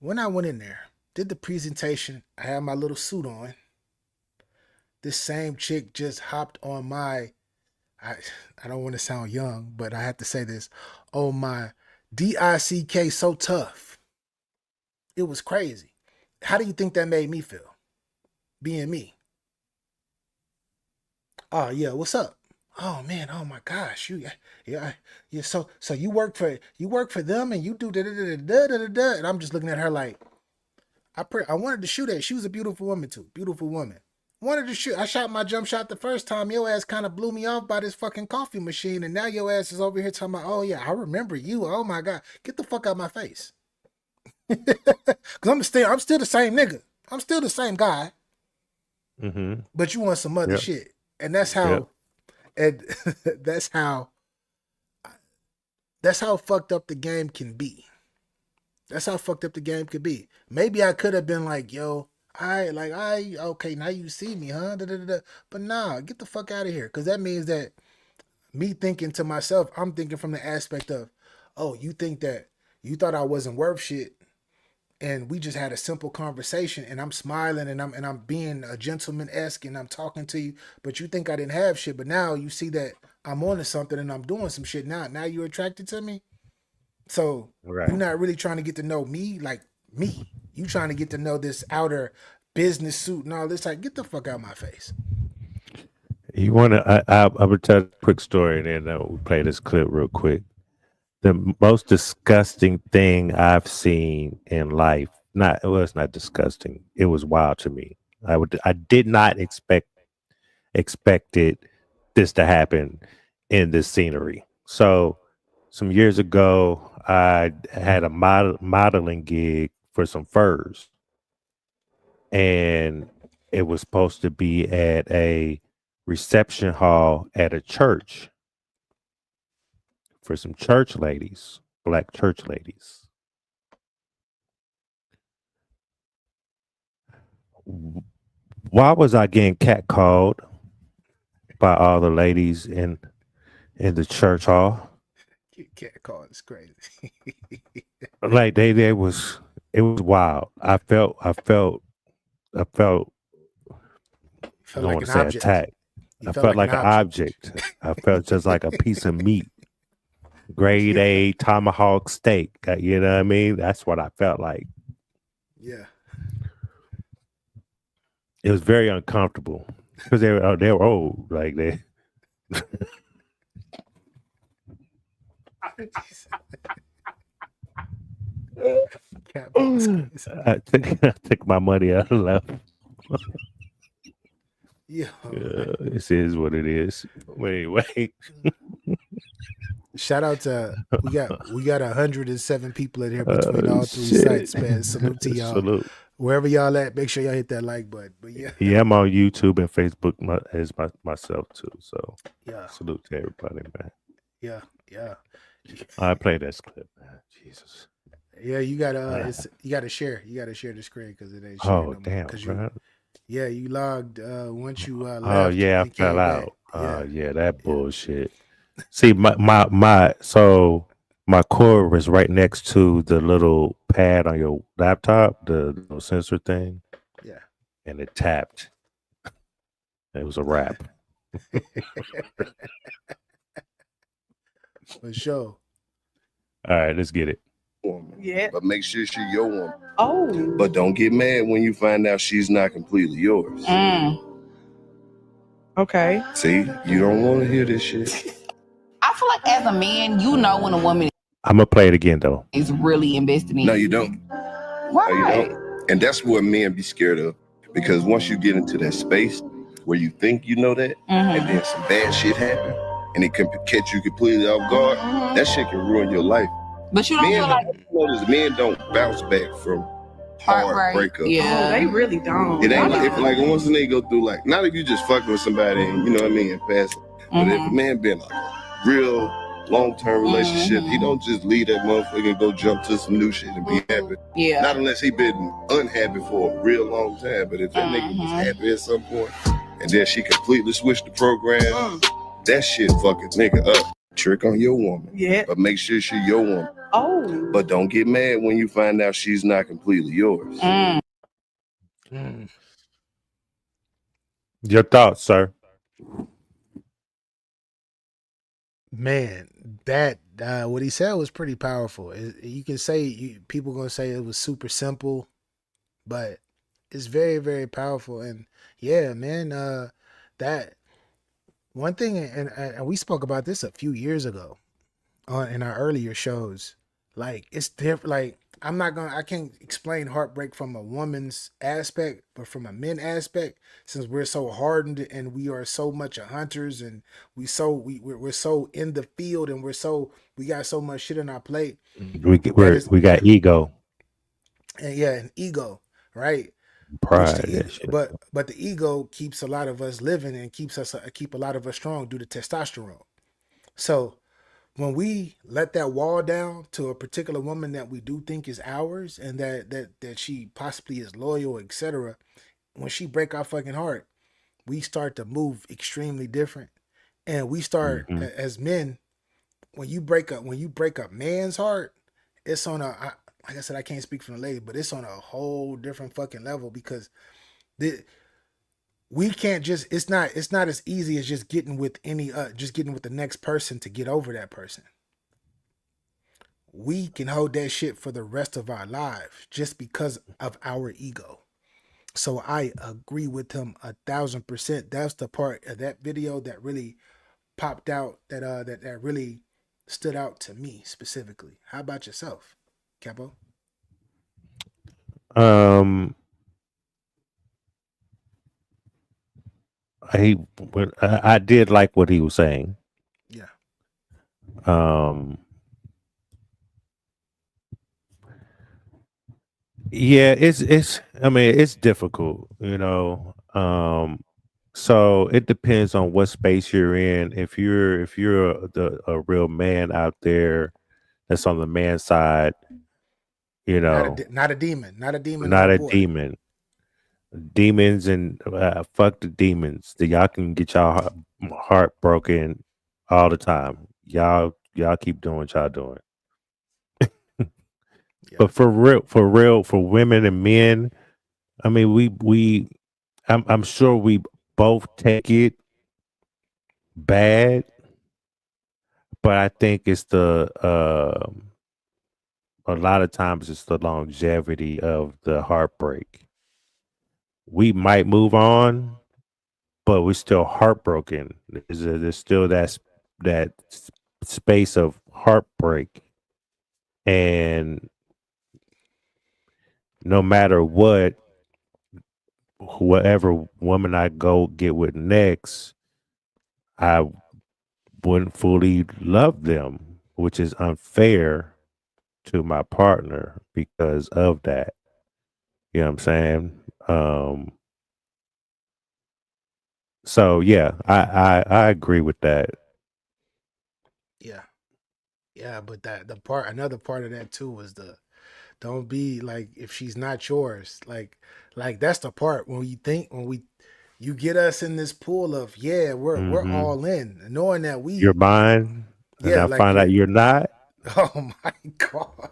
When I went in there, did the presentation, I had my little suit on. This same chick just hopped on I, I don't want to sound young, but I have to say this, on my DICK so tough. It was crazy. How do you think that made me feel? Being me. Oh yeah, what's up? Oh man, oh my gosh, yeah. So you work for them and you do da da da da da da da. And I'm just looking at her like I wanted to shoot at. She was a beautiful woman too, beautiful woman. Wanted to shoot. I shot my jump shot the first time. Your ass kind of blew me off by this fucking coffee machine, and now your ass is over here talking about, oh yeah, I remember you. Oh my god, get the fuck out of my face. Cause I'm still the same nigga. I'm still the same guy. Mm-hmm. But you want some other Yep. shit, and that's how. Yep. And that's how fucked up the game can be. That's how fucked up the game could be. Maybe I could have been like, yo, okay, now you see me, huh? Da, da, da, da. But nah, get the fuck out of here. Cause that means that me thinking to myself, I'm thinking from the aspect of, oh, you think that you thought I wasn't worth shit, and we just had a simple conversation, and I'm smiling and I'm being a gentleman esque and I'm talking to you, but you think I didn't have shit, but now you see that I'm on to something and I'm doing some shit now. Now you're attracted to me. So you're Right. not really trying to get to know me like me. You trying to get to know this outer business suit and all this. Like, get the fuck out of my face. You want to? I will tell a quick story, and then we'll play this clip real quick. The most disgusting thing I've seen in life. It was not disgusting. It was wild to me. I did not expected this to happen in this scenery. So some years ago, I had a modeling gig for some furs, and it was supposed to be at a reception hall at a church for some church ladies, black church ladies. Why was I getting catcalled by all the ladies in the church hall? You can't call it crazy. Like it was wild. I felt I Felt don't like want an to say object. attack. You I felt felt like an like an object. I felt just like a piece of meat. Grade A tomahawk steak. You know what I mean? That's what I felt like. Yeah. It was very uncomfortable because they were old. Like they. I took my money out and left. Yeah. This is what it is. Wait. Shout out to we got 107 people in here between all three Shit. sites, man. Salute to y'all. Salute. Wherever y'all at, make sure y'all hit that like button. But yeah. Yeah, I'm on YouTube and Facebook as myself too. So Yeah. salute to everybody, man. Yeah. I play this clip, man. Jesus. Yeah, you gotta share. You gotta share the screen because it ain't sharing no more. Damn, Because bro. you logged once you left. Oh yeah, I and fell came back. out. Yeah, that bullshit. See, so my cord was right next to the little pad on your laptop, the little sensor thing. Yeah. And it tapped. It was a wrap. For sure. All right, let's get it. Woman. Yeah. But make sure she's your woman. Oh. But don't get mad when you find out she's not completely yours. Okay. See, you don't want to hear this shit. I feel like as a man, you know when a woman I'm gonna play it again though. is really invested in No, you. you don't. Why? No, you don't. And that's what men be scared of. Because once you get into that space where you think you know that, and then some bad shit happen, and it can catch you completely off guard, that shit can ruin your life. But you don't Men feel like notice men don't bounce back from hard breakups. Oh, they really don't. It ain't like once a nigga go through like, not if you just fucking with somebody and you know what I mean and pass it. But if a man been like a real long-term relationship, he don't just leave that motherfucker and go jump to some new shit and be happy. Yeah. Not unless he been unhappy for a real long time. But if that nigga was happy at some point and then she completely switched the program, that shit fucking nigga up. Trick on your woman. Yeah. But make sure she's your woman. Oh. But don't get mad when you find out she's not completely yours. Your thoughts, sir? Man, that what he said was pretty powerful. You can say people gonna say it was super simple, but it's very, very powerful. And yeah, man, that one thing, and we spoke about this a few years ago in our earlier shows. Like it's different. Like I can't explain heartbreak from a woman's aspect, but from a men aspect, since we're so hardened and we are so much a hunters and we're so in the field and we got so much shit on our plate. We got ego. And yeah, an ego, right? Pride. But the ego keeps a lot of us living and keep a lot of us strong due to testosterone. So when we let that wall down to a particular woman that we do think is ours and that she possibly is loyal, etc., when she break our fucking heart, we start to move extremely different. And we start as men, when you break a man's heart, it's on like I said, I can't speak for the lady, but it's on a whole different fucking level because we can't just it's not as easy as just getting with the next person to get over that person. We can hold that shit for the rest of our lives just because of our ego. So I agree with him 1,000%. That's the part of that video that really popped out, that really stood out to me specifically. How about yourself, Capo? Um, he, I did like what he was saying. Yeah. Um, yeah, it's. I mean, it's difficult, you know. So it depends on what space you're in. If you're a real man out there that's on the man side, you know, Not a demon, not a demon, not not a a boy. demon. Demons and fuck the demons. Y'all can get y'all heart broken all the time. Y'all keep doing what y'all doing. Yeah. But for real, for women and men, I mean, I'm sure we both take it bad, but I think it's the a lot of times it's the longevity of the heartbreak. We might move on, but we're still heartbroken. There's still that space of heartbreak, and no matter what, whatever woman I go get with next, I wouldn't fully love them, which is unfair to my partner because of that. You know what I'm saying? So yeah, I agree with that. Yeah. Yeah, but another part of that too was the don't be like if she's not yours. Like that's the part when you get us in this pool of yeah, we're Hmm. all in, knowing that You're we mine, and yeah, I like find out you're you're not. oh my god.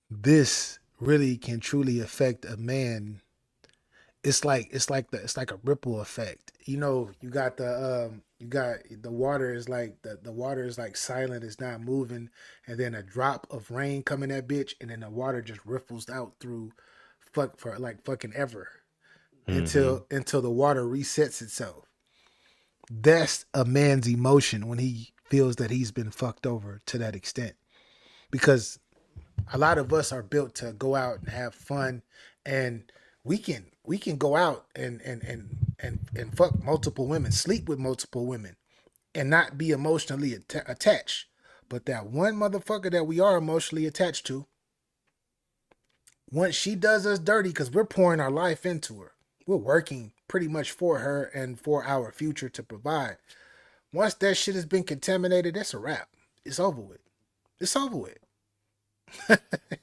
This really can truly affect a man. It's like a ripple effect. You know, you got the water is like the water is like silent, it's not moving, and then a drop of rain come in that bitch, and then the water just ripples out through for like fucking ever Hmm. until the water resets itself. That's a man's emotion when he feels that he's been fucked over to that extent. Because a lot of us are built to go out and have fun, and we can go out and fuck multiple women, sleep with multiple women, and not be emotionally attached. But that one motherfucker that we are emotionally attached to, once she does us dirty, because we're pouring our life into her, we're working pretty much for her and for our future to provide. Once that shit has been contaminated, that's a wrap. It's over with. It's over with.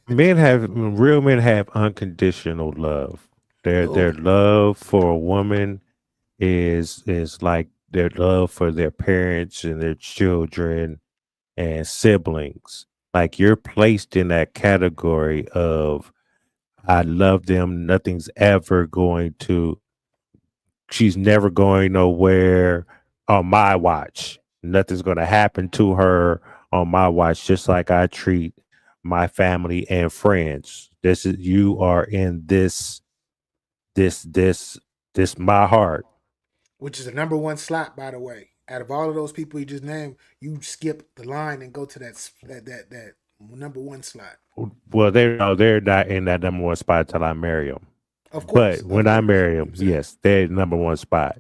Real men have unconditional love. Their Oh, love for a woman is like their love for their parents and their children and siblings. Like you're placed in that category of I love them. Nothing's ever going to. She's never going nowhere on my watch. Nothing's going to happen to her on my watch. Just like I treat my family and friends. This is you are in this this this my heart. which is the number one slot, by the way. Out of all of those people you just named, you skip the line and go to that number one slot. Well, they're not in that number one spot until I marry them. But Of when I course. marry them, I'm saying. yes, they're number one spot.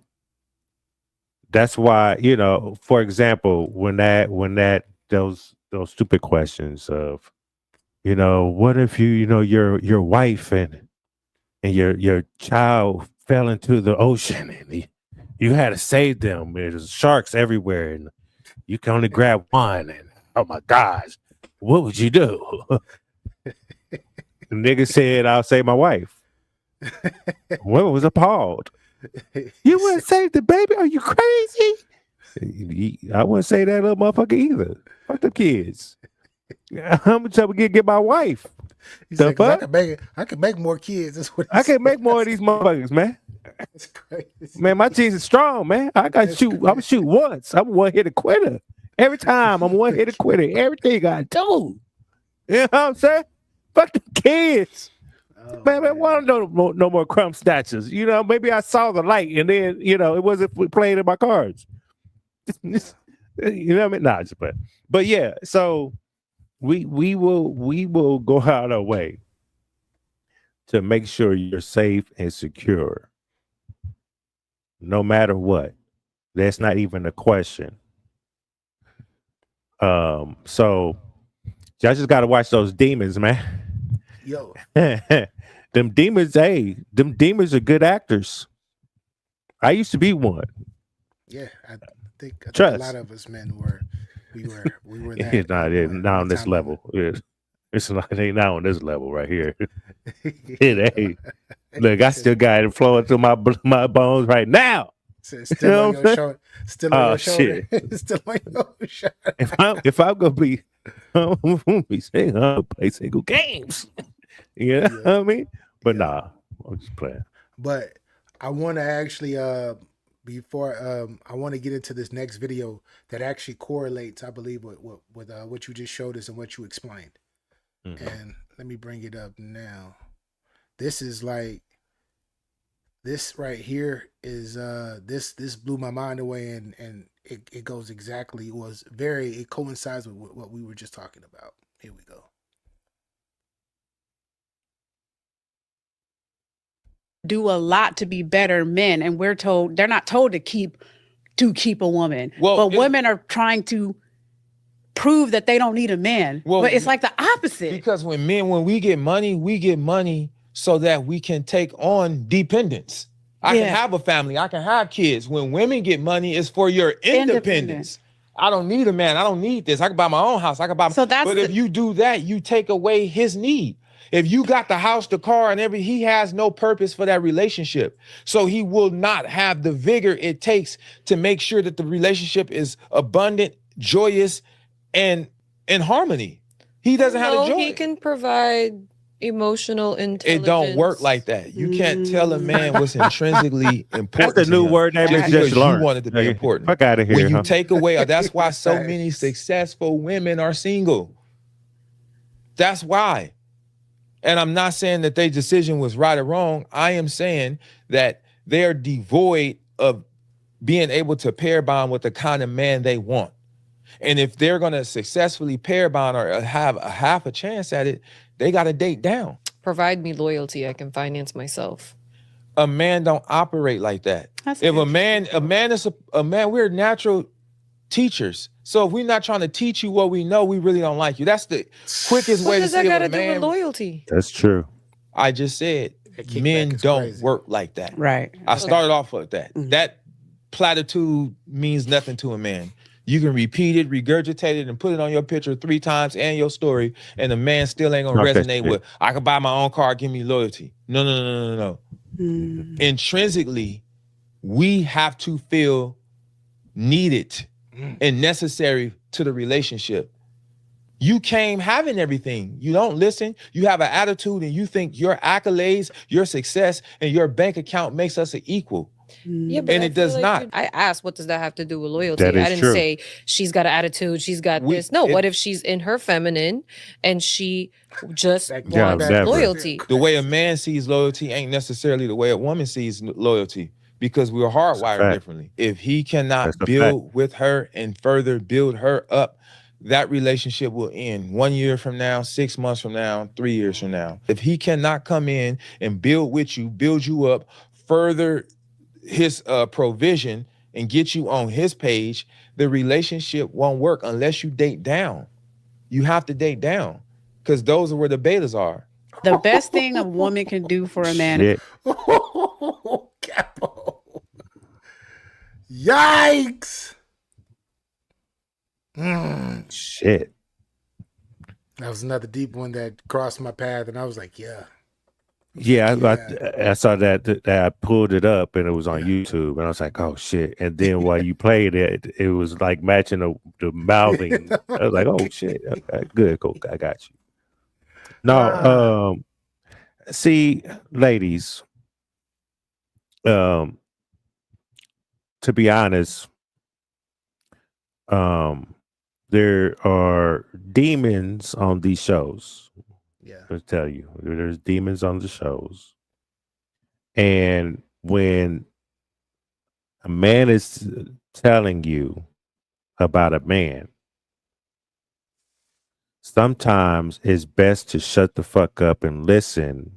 That's why, for example, when that those stupid questions of, what if your wife and your child fell into the ocean and you had to save them. There's sharks everywhere and you can only grab one and oh my gosh, what would you do? The nigga said, I'll save my wife. Woman was appalled. He You said, wouldn't save the baby? Are you crazy? I wouldn't say that little motherfucker either. Fuck the kids. How much I'm gonna get my wife? he The said, because fuck? I could make more kids. That's what he I can said. make more of these motherfuckers, man. That's crazy. Man, my cheese is strong, man. I got to That's shoot. I'm crazy. shoot once. I'm a one hitter quitter. Every time I'm a one hitter quitter. Everything I do. You know what I'm saying? Fuck the kids. Oh, Man, I want no more crumb snatchers. You know, maybe I saw the light and then, you know, it wasn't playing in my cards. You know what I mean? Nah, just but yeah, so we will go out our way to make sure you're safe and secure, no matter what. That's not even a question. So y'all just gotta watch those demons, man. yo, Them demons, them demons are good actors. I used to be one. yeah, I think a Trust. lot of us men were, we were that. It's not, one not on this time moment. level. It's not, it ain't not on this level right here. It ain't. Look, I still got it flowing through my bones right now. Still You know on what your I'm saying? shoulder. Still on Oh, your shoulder. shit. Still on your shoulder. If I'm gonna be, I'm gonna be saying I'm gonna play single games. You know what I mean? But Yeah. nah, I'm just playing. But I want to actually before I want to get into this next video that actually correlates, I believe, with what you just showed us and what you explained. Mhm. And let me bring it up now. This is like, this right here is this blew my mind away, and it goes exactly, it coincides with what we were just talking about. Here we go. Do a lot to be better men, and they're not told to keep a woman. But women are trying to prove that they don't need a man. But it's like the opposite. Because when we get money so that we can take on dependence. I can have a family, I can have kids. When women get money, it's for your independence. I don't need a man. I don't need this. I can buy my own house. I can buy. But if you do that, you take away his need. If you got the house, the car, and he has no purpose for that relationship. So he will not have the vigor it takes to make sure that the relationship is abundant, joyous, and in harmony. He doesn't have the joy. He can provide emotional intelligence. It don't work like that. You can't tell a man what's intrinsically important. That's a new to him word that just bitch because just you learned. want it to be important. Fuck out of here. When you huh? take away, that's why so many successful women are single. That's why. And I'm not saying that their decision was right or wrong. I am saying that they're devoid of being able to pair bond with the kind of man they want. And if they're going to successfully pair bond or have a half a chance at it, they got to date down. Provide me loyalty. I can finance myself. A man don't operate like that. If a man is a man, we're natural teachers. So if we're not trying to teach you what we know, we really don't like you. That's the quickest way to say What does that got if a to do man. with loyalty? That's true. I just said men don't work like that. Right. I started off with that. That platitude means nothing to a man. You can repeat it, regurgitate it, and put it on your picture 3 times and your story, and the man still ain't gonna resonate with, I can buy my own car, give me loyalty. No. Intrinsically, we have to feel needed and necessary to the relationship. You came having everything. You don't listen. You have an attitude and you think your accolades, your success, and your bank account makes us an equal. Yeah, but and it does not. I asked, what does that have to do with loyalty? That is I didn't true. say she's got an attitude, she's got this. No, what if she's in her feminine and she just wants loyalty? The way a man sees loyalty ain't necessarily the way a woman sees loyalty, because we're hardwired differently. If he cannot build with her and further build her up, that relationship will end 1 year from now, 6 months from now, 3 years from now. If he cannot come in and build with you, build you up, further his provision and get you on his page, the relationship won't work unless you date down. You have to date down, because those are where the betas are. The best thing a woman can do for a man. Shit. Capo. Yikes. Shit. That was another deep one that crossed my path, and I was like, yeah. Yeah, I saw that I pulled it up and it was on YouTube, and I was like, oh shit. And then while you played it, it was like matching the mouthing. I was like, oh shit. Okay, good, cool. I got you. No, see, ladies, to be honest, there are demons on these shows. Yeah. Let's tell you, there's demons on the shows, and when a man is telling you about a man, sometimes it's best to shut the fuck up and listen,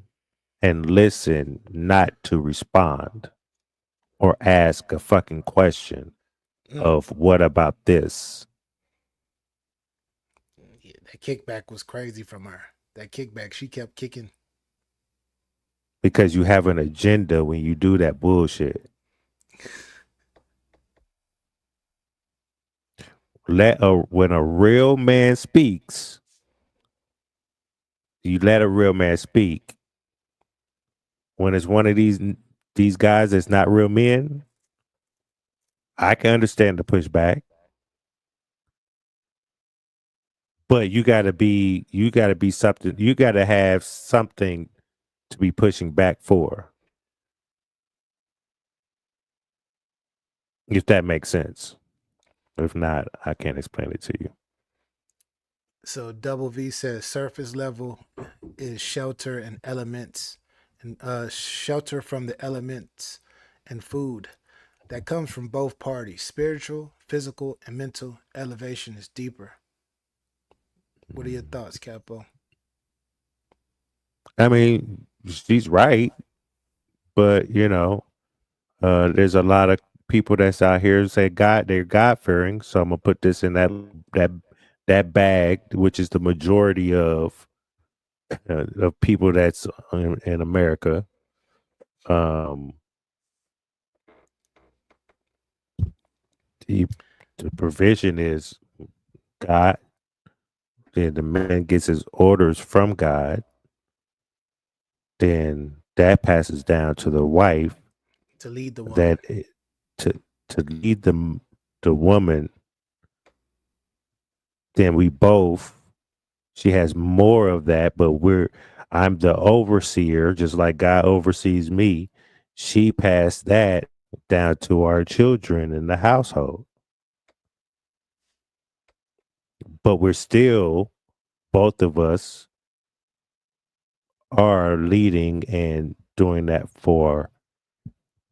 not to respond or ask a fucking question of what about this? Yeah, that kickback was crazy from her. That kickback, she kept kicking. Because you have an agenda when you do that bullshit. When a real man speaks, you let a real man speak. When it's one of these guys that's not real men, I can understand the pushback. But you gotta be something, you gotta have something to be pushing back for. If that makes sense. If not, I can't explain it to you. So Double V says surface level is shelter and elements, and shelter from the elements and food that comes from both parties. Spiritual, physical, and mental elevation is deeper. What are your thoughts, Capo? I mean, she's right, but there's a lot of people that's out here who say they're God fearing. So I'm gonna put this in that bag, which is the majority of people that's in America. The provision is God. Then the man gets his orders from God. Then that passes down to the wife To lead the woman. To lead the woman. Then she has more of that, but I'm the overseer, just like God oversees me. She passed that down to our children in the household. But we're still, both of us are leading and doing that for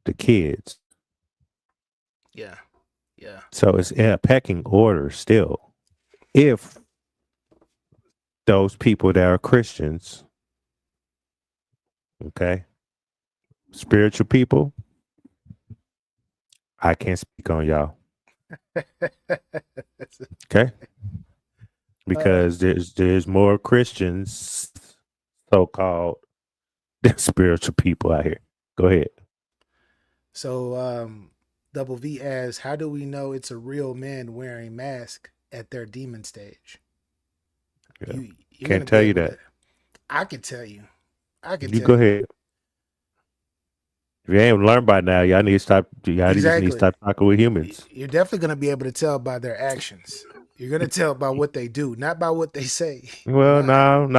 the kids. Yeah. Yeah. So it's in a pecking order still. If those people that are Christians, okay, spiritual people, I can't speak on y'all. Okay? Because there's more Christians, so-called, than spiritual people out here. Go ahead. So Double V asks, how do we know it's a real man wearing mask at their demon stage? Yeah. Can't tell you that. I can tell you. You go ahead. If you ain't learned by now, y'all need to stop. Y'all just need to stop talking with humans. You're definitely going to be able to tell by their actions. You're going to tell by what they do, not by what they say. Well, no.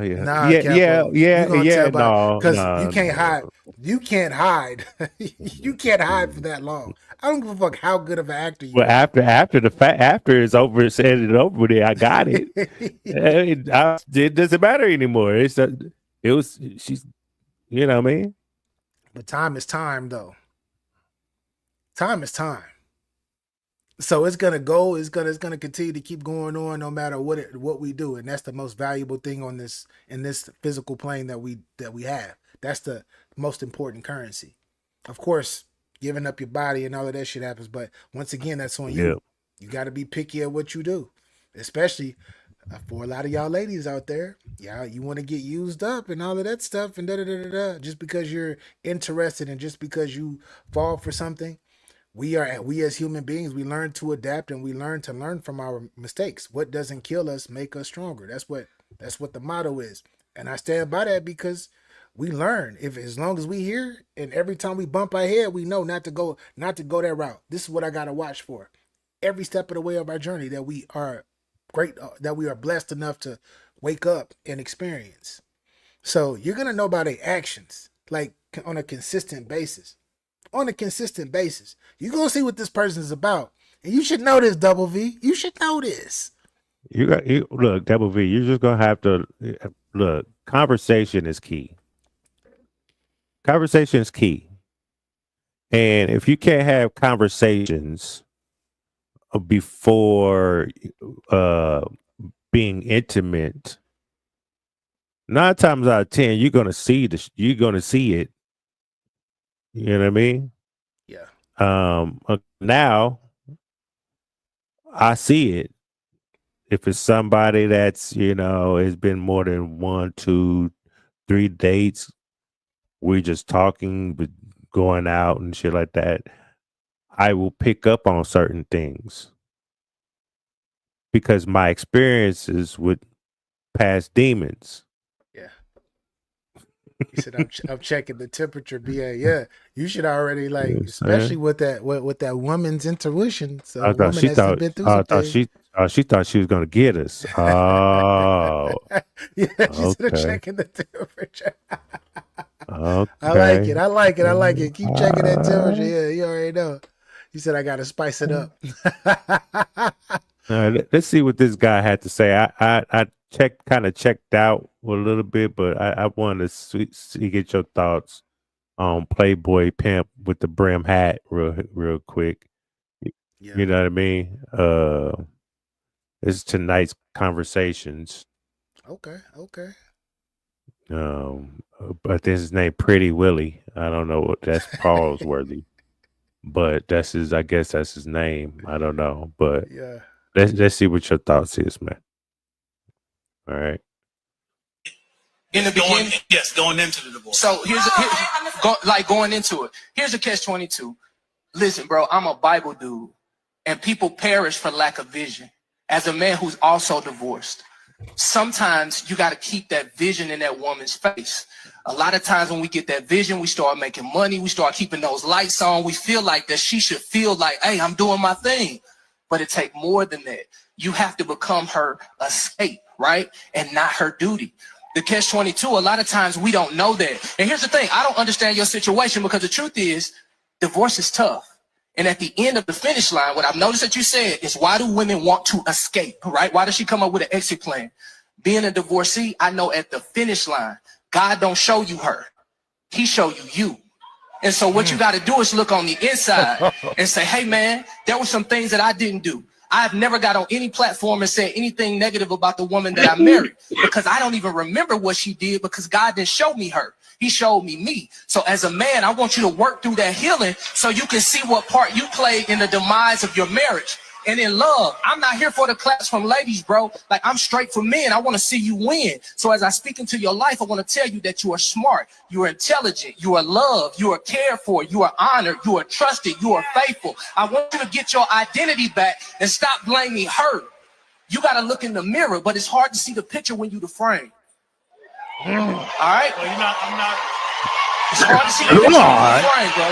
You're gonna tell by, because you can't hide. You can't hide. You can't hide for that long. I don't give a fuck how good of an actor you are. After the fact, after it's over, said it over with, I got it. It doesn't matter anymore. She's, you know what I mean. But time is time, though. Time is time. So it's gonna go. It's gonna continue to keep going on, no matter what we do, and that's the most valuable thing in this physical plane that we have. That's the most important currency. Of course, giving up your body and all of that shit happens, but once again, that's on you. You got to be picky at what you do, especially for a lot of y'all ladies out there. Yeah, you want to get used up and all of that stuff, and just because you're interested and just because you fall for something. We as human beings, we learn to adapt and we learn to learn from our mistakes. What doesn't kill us make us stronger. That's what the motto is. And I stand by that because we learn. If as long as we here and every time we bump our head, we know not to go that route. This is what I gotta watch for. Every step of the way of our journey that we are that we are blessed enough to wake up and experience. So you're gonna know by their actions, like on a consistent basis. On a consistent basis. You're going to see what this person is about. And you should know this, Double V. You should know this. Look, Double V. You're just gonna have to look. Conversation is key. Conversation is key. And if you can't have conversations before uh, being intimate, 9 times out of 10, you're gonna see you're gonna see it. You know what I mean? Yeah. Now I see it. If it's somebody that's has been more than 1, 2, 3 dates, we're just talking, but going out and shit like that. I will pick up on certain things because my experiences with past demons. Yeah. He said, I'm checking the temperature, BA. Yeah. You should already like, especially with that woman's intuition. So I a thought woman she that's thought been through some things. she thought she was gonna get us. Oh, yeah, she said okay. checking the temperature. Okay. I like it. I like it. I like it. Keep checking that temperature. Yeah, you already know. You said I gotta spice it up. All right, let's see what this guy had to say. I checked out a little bit, but I wanted to get your thoughts on Playboy Pimp with the brim hat real quick. Yeah. You know what I mean? This is tonight's conversations. Okay. But this is named Pretty Willie. I don't know what that's Paul's worthy, but I guess that's his name. I don't know, but yeah. Let's see what your thoughts is, man. All right. In the beginning, going into the divorce. So going into it. Here's a catch-22. Listen, bro, I'm a Bible dude, and people perish for lack of vision. As a man who's also divorced, sometimes you got to keep that vision in that woman's face. A lot of times when we get that vision, we start making money, we start keeping those lights on. We feel like that she should feel like, hey, I'm doing my thing. But it takes more than that. You have to become her escape, right? And not her duty. The catch-22, a lot of times we don't know that. And here's the thing, I don't understand your situation because the truth is, divorce is tough. And at the end of the finish line, what I've noticed that you said is, why do women want to escape, right? Why does she come up with an exit plan? Being a divorcee, I know at the finish line, God don't show you her. He show you. And so what you got to do is look on the inside and say, hey, man, there were some things that I didn't do. I've never got on any platform and said anything negative about the woman that I married because I don't even remember what she did because God didn't show me her. He showed me. So as a man, I want you to work through that healing so you can see what part you played in the demise of your marriage. And in love, I'm not here for the class from ladies, bro. Like, I'm straight for men. I want to see you win. So as I speak into your life, I want to tell you that you are smart, you are intelligent, you are loved, you are cared for, you are honored, you are trusted, you are faithful. I want you to get your identity back and stop blaming her. You got to look in the mirror, but it's hard to see the picture when you the frame. All right? Well, I'm not. It's hard to see the picture when you the frame, bro.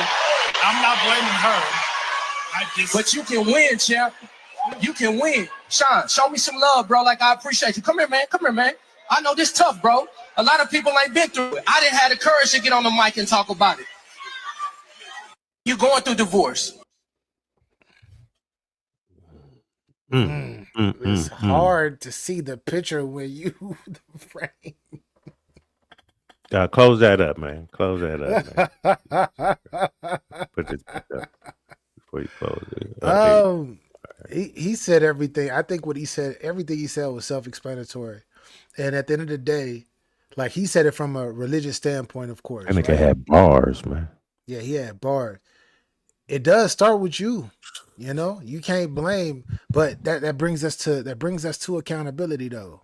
I'm not blaming her. But you can win, champ. You can win. Sean, show me some love, bro. Like, I appreciate you. Come here, man. I know this tough, bro. A lot of people ain't been through it. I didn't have the courage to get on the mic and talk about it. You're going through divorce. It's hard to see the picture when you the frame. Close that up, man. Close that up, man. Put this back up before you close it. He said everything. I think everything he said was self-explanatory. And at the end of the day, like, he said it from a religious standpoint, of course. I think I had bars, man. Yeah, he had bars. It does start with you. You can't blame, but that brings us to accountability, though.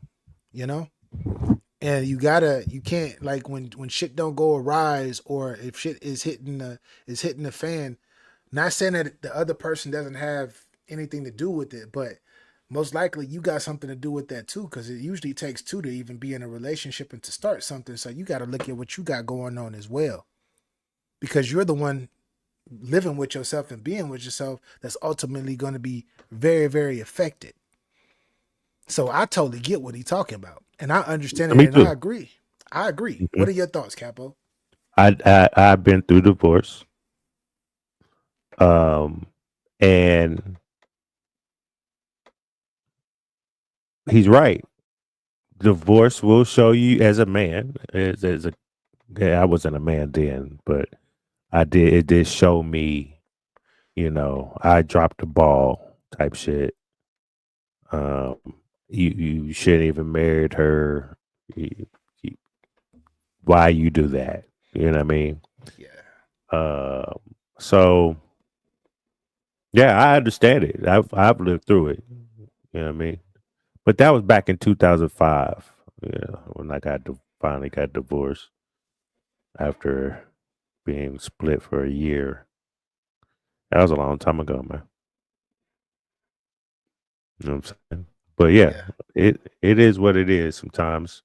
And you can't, like, when shit don't go awry, or if shit is hitting the fan. Not saying that the other person doesn't have anything to do with it, but most likely you got something to do with that too, because it usually takes two to even be in a relationship and to start something. So you got to look at what you got going on as well, because you're the one living with yourself and being with yourself that's ultimately going to be very, very affected. So I totally get what he's talking about, and I understand it, and I agree. Mm-hmm. What are your thoughts, Capo? I've been through divorce. And he's right. Divorce will show you as a man. I wasn't a man then, but it did show me, I dropped the ball type shit. Um, you shouldn't even married her. You- why you do that? You know what I mean? Yeah. So yeah, I understand it. I've lived through it. You know what I mean? But that was back in 2005. Yeah, when I finally got divorced after being split for a year. That was a long time ago, man. You know what I'm saying? But yeah, it is what it is sometimes.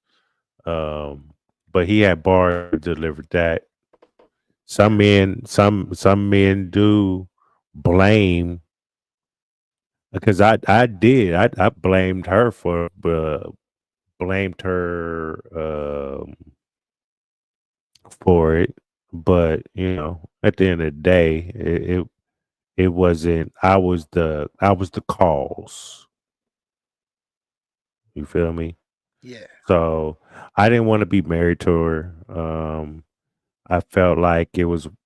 But he had bars delivered that. Some men do blame, because I blamed her for it, but at the end of the day, it wasn't. I was the cause. You feel me? Yeah. So I didn't want to be married to her. I felt like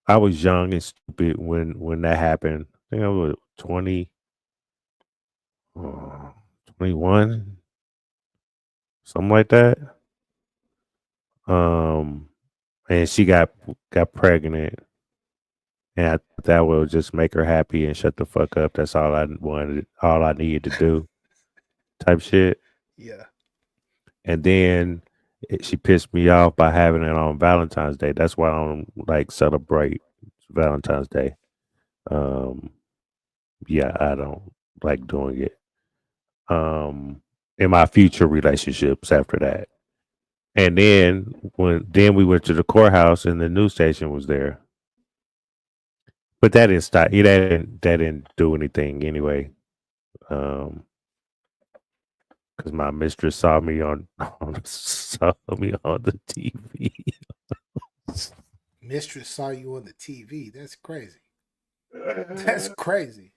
I was young and stupid when that happened. I think I was 20, 21, something like that. And she got pregnant, and I thought that would just make her happy and shut the fuck up. That's all I wanted, all I needed to do, type shit. Yeah. And then she pissed me off by having it on Valentine's Day. That's why I don't like celebrate Valentine's Day. Yeah, I don't like doing it. In my future relationships after that. And then we went to the courthouse and the news station was there. But that didn't stop. That didn't do anything anyway. Because my mistress saw me on the TV. Mistress saw you on the TV. That's crazy. That's crazy.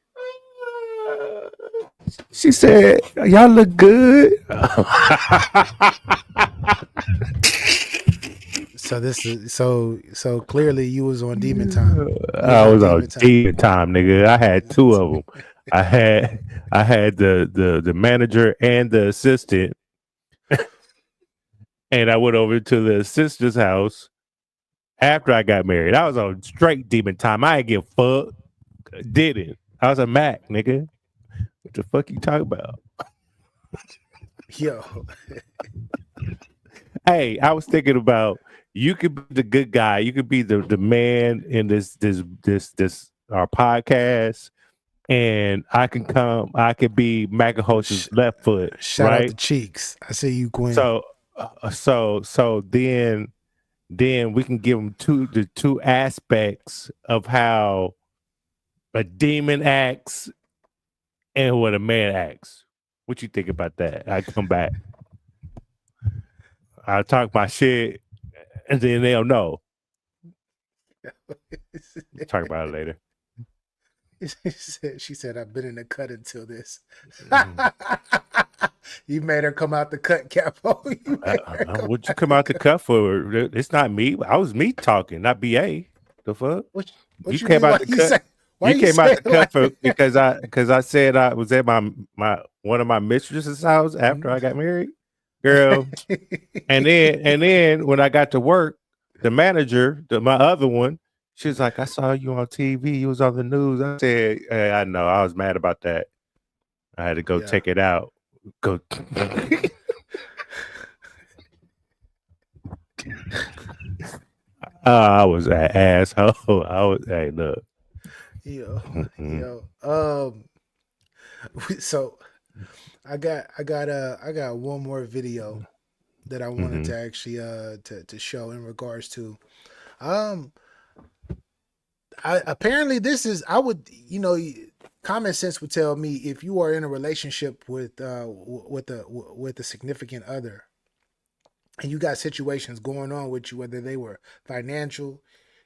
She said, "Y'all look good." So clearly you was on demon time. I was on demon time, nigga. I had two of them. I had the manager and the assistant, and I went over to the assistant's house after I got married. I was on straight demon time. I ain't give a fuck. Didn't. I was a Mac, nigga. What the fuck you talking about? Yo. Hey, I was thinking about, you could be the good guy. You could be the man in this our podcast, and I could be Macahost's left foot. Shout out Right? to Cheeks. I see you, Quinn. So then we can give them the two aspects of how a demon acts and what a man acts. What you think about that? I come back. I'll talk my shit, and then they'll know. Talk about it later. She said, "I've been in the cut until this." You made her come out the cut, Capo. What'd you come out the cut for? It's not me. I was me talking, not BA. The fuck? What you came out the cut. You came out the cut for because I said I was at my one of my mistress's house after I got married, girl. and then when I got to work, the manager, my other one, she was like, "I saw you on TV. You was on the news." I said, hey, "I know. I was mad about that. I had to go check it out." Go. I was an asshole. Hey, look. Yo. So I got one more video that I wanted to actually to show in regards to apparently this is, I would, common sense would tell me, if you are in a relationship with a significant other, and you got situations going on with you, whether they were financial,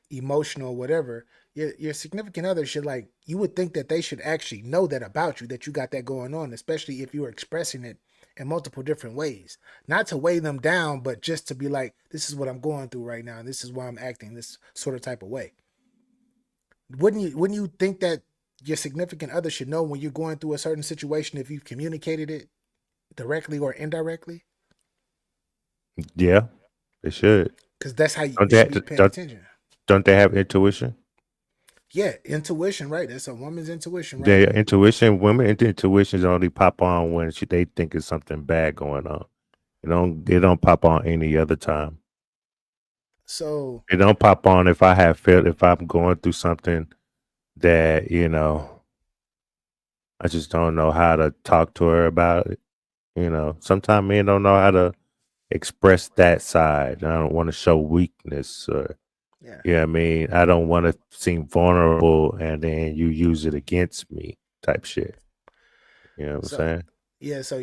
emotional, whatever, your significant other should, like, you would think that they should actually know that about you, that you got that going on, especially if you're expressing it in multiple different ways. Not to weigh them down, but just to be like, this is what I'm going through right now, and this is why I'm acting this sort of type of way. Wouldn't you think that your significant other should know when you're going through a certain situation if you've communicated it directly or indirectly? Yeah, they should. Because that's how you Don't should be paying attention. Don't they have intuition? Yeah, intuition, right? That's a woman's intuition, right? Their intuition, women intuitions only pop on when they think it's something bad going on. They don't pop on any other time. So it don't pop on if I'm going through something that, I just don't know how to talk to her about it. Sometimes men don't know how to express that side. I don't want to show weakness or, I mean, I don't want to seem vulnerable and then you use it against me type shit. You know what I'm saying? Yeah, so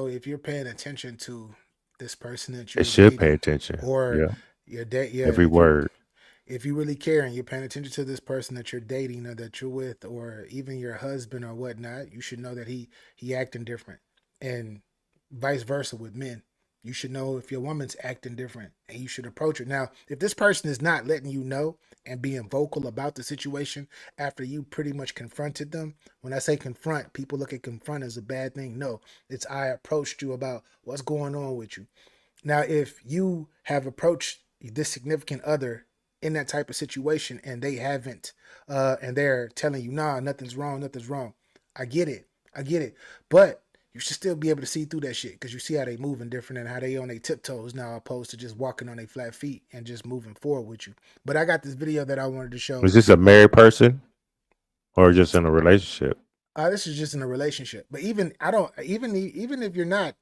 if you're paying attention to this person that They you're should dating, pay attention. or your date, every word. If you really care and you're paying attention to this person that you're dating or that you're with, or even your husband or whatnot, you should know that he acting different, and vice versa with men. You should know if your woman's acting different, and you should approach her. Now, if this person is not letting you know and being vocal about the situation after you pretty much confronted them, when I say confront, people look at confront as a bad thing. No, it's I approached you about what's going on with you. Now, if you have approached this significant other in that type of situation and they haven't, and they're telling you, nah, nothing's wrong, I get it, but you should still be able to see through that shit, because you see how they moving different and how they on their tiptoes now, opposed to just walking on their flat feet and just moving forward with you. But I got this video that I wanted to show. Is this a married person or just in a relationship? This is just in a relationship. But even if you're not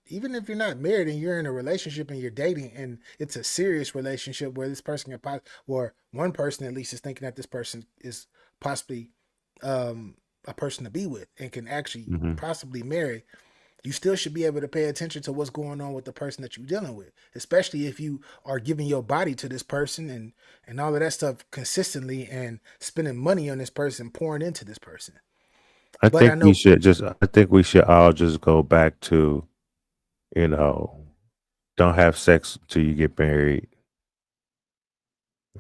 married and you're in a relationship and you're dating and it's a serious relationship where this person or one person at least is thinking that this person is possibly a person to be with and can actually possibly marry, you still should be able to pay attention to what's going on with the person that you're dealing with, especially if you are giving your body to this person and all of that stuff consistently and spending money on this person, pouring into this person. I think we should all just go back to, don't have sex until you get married.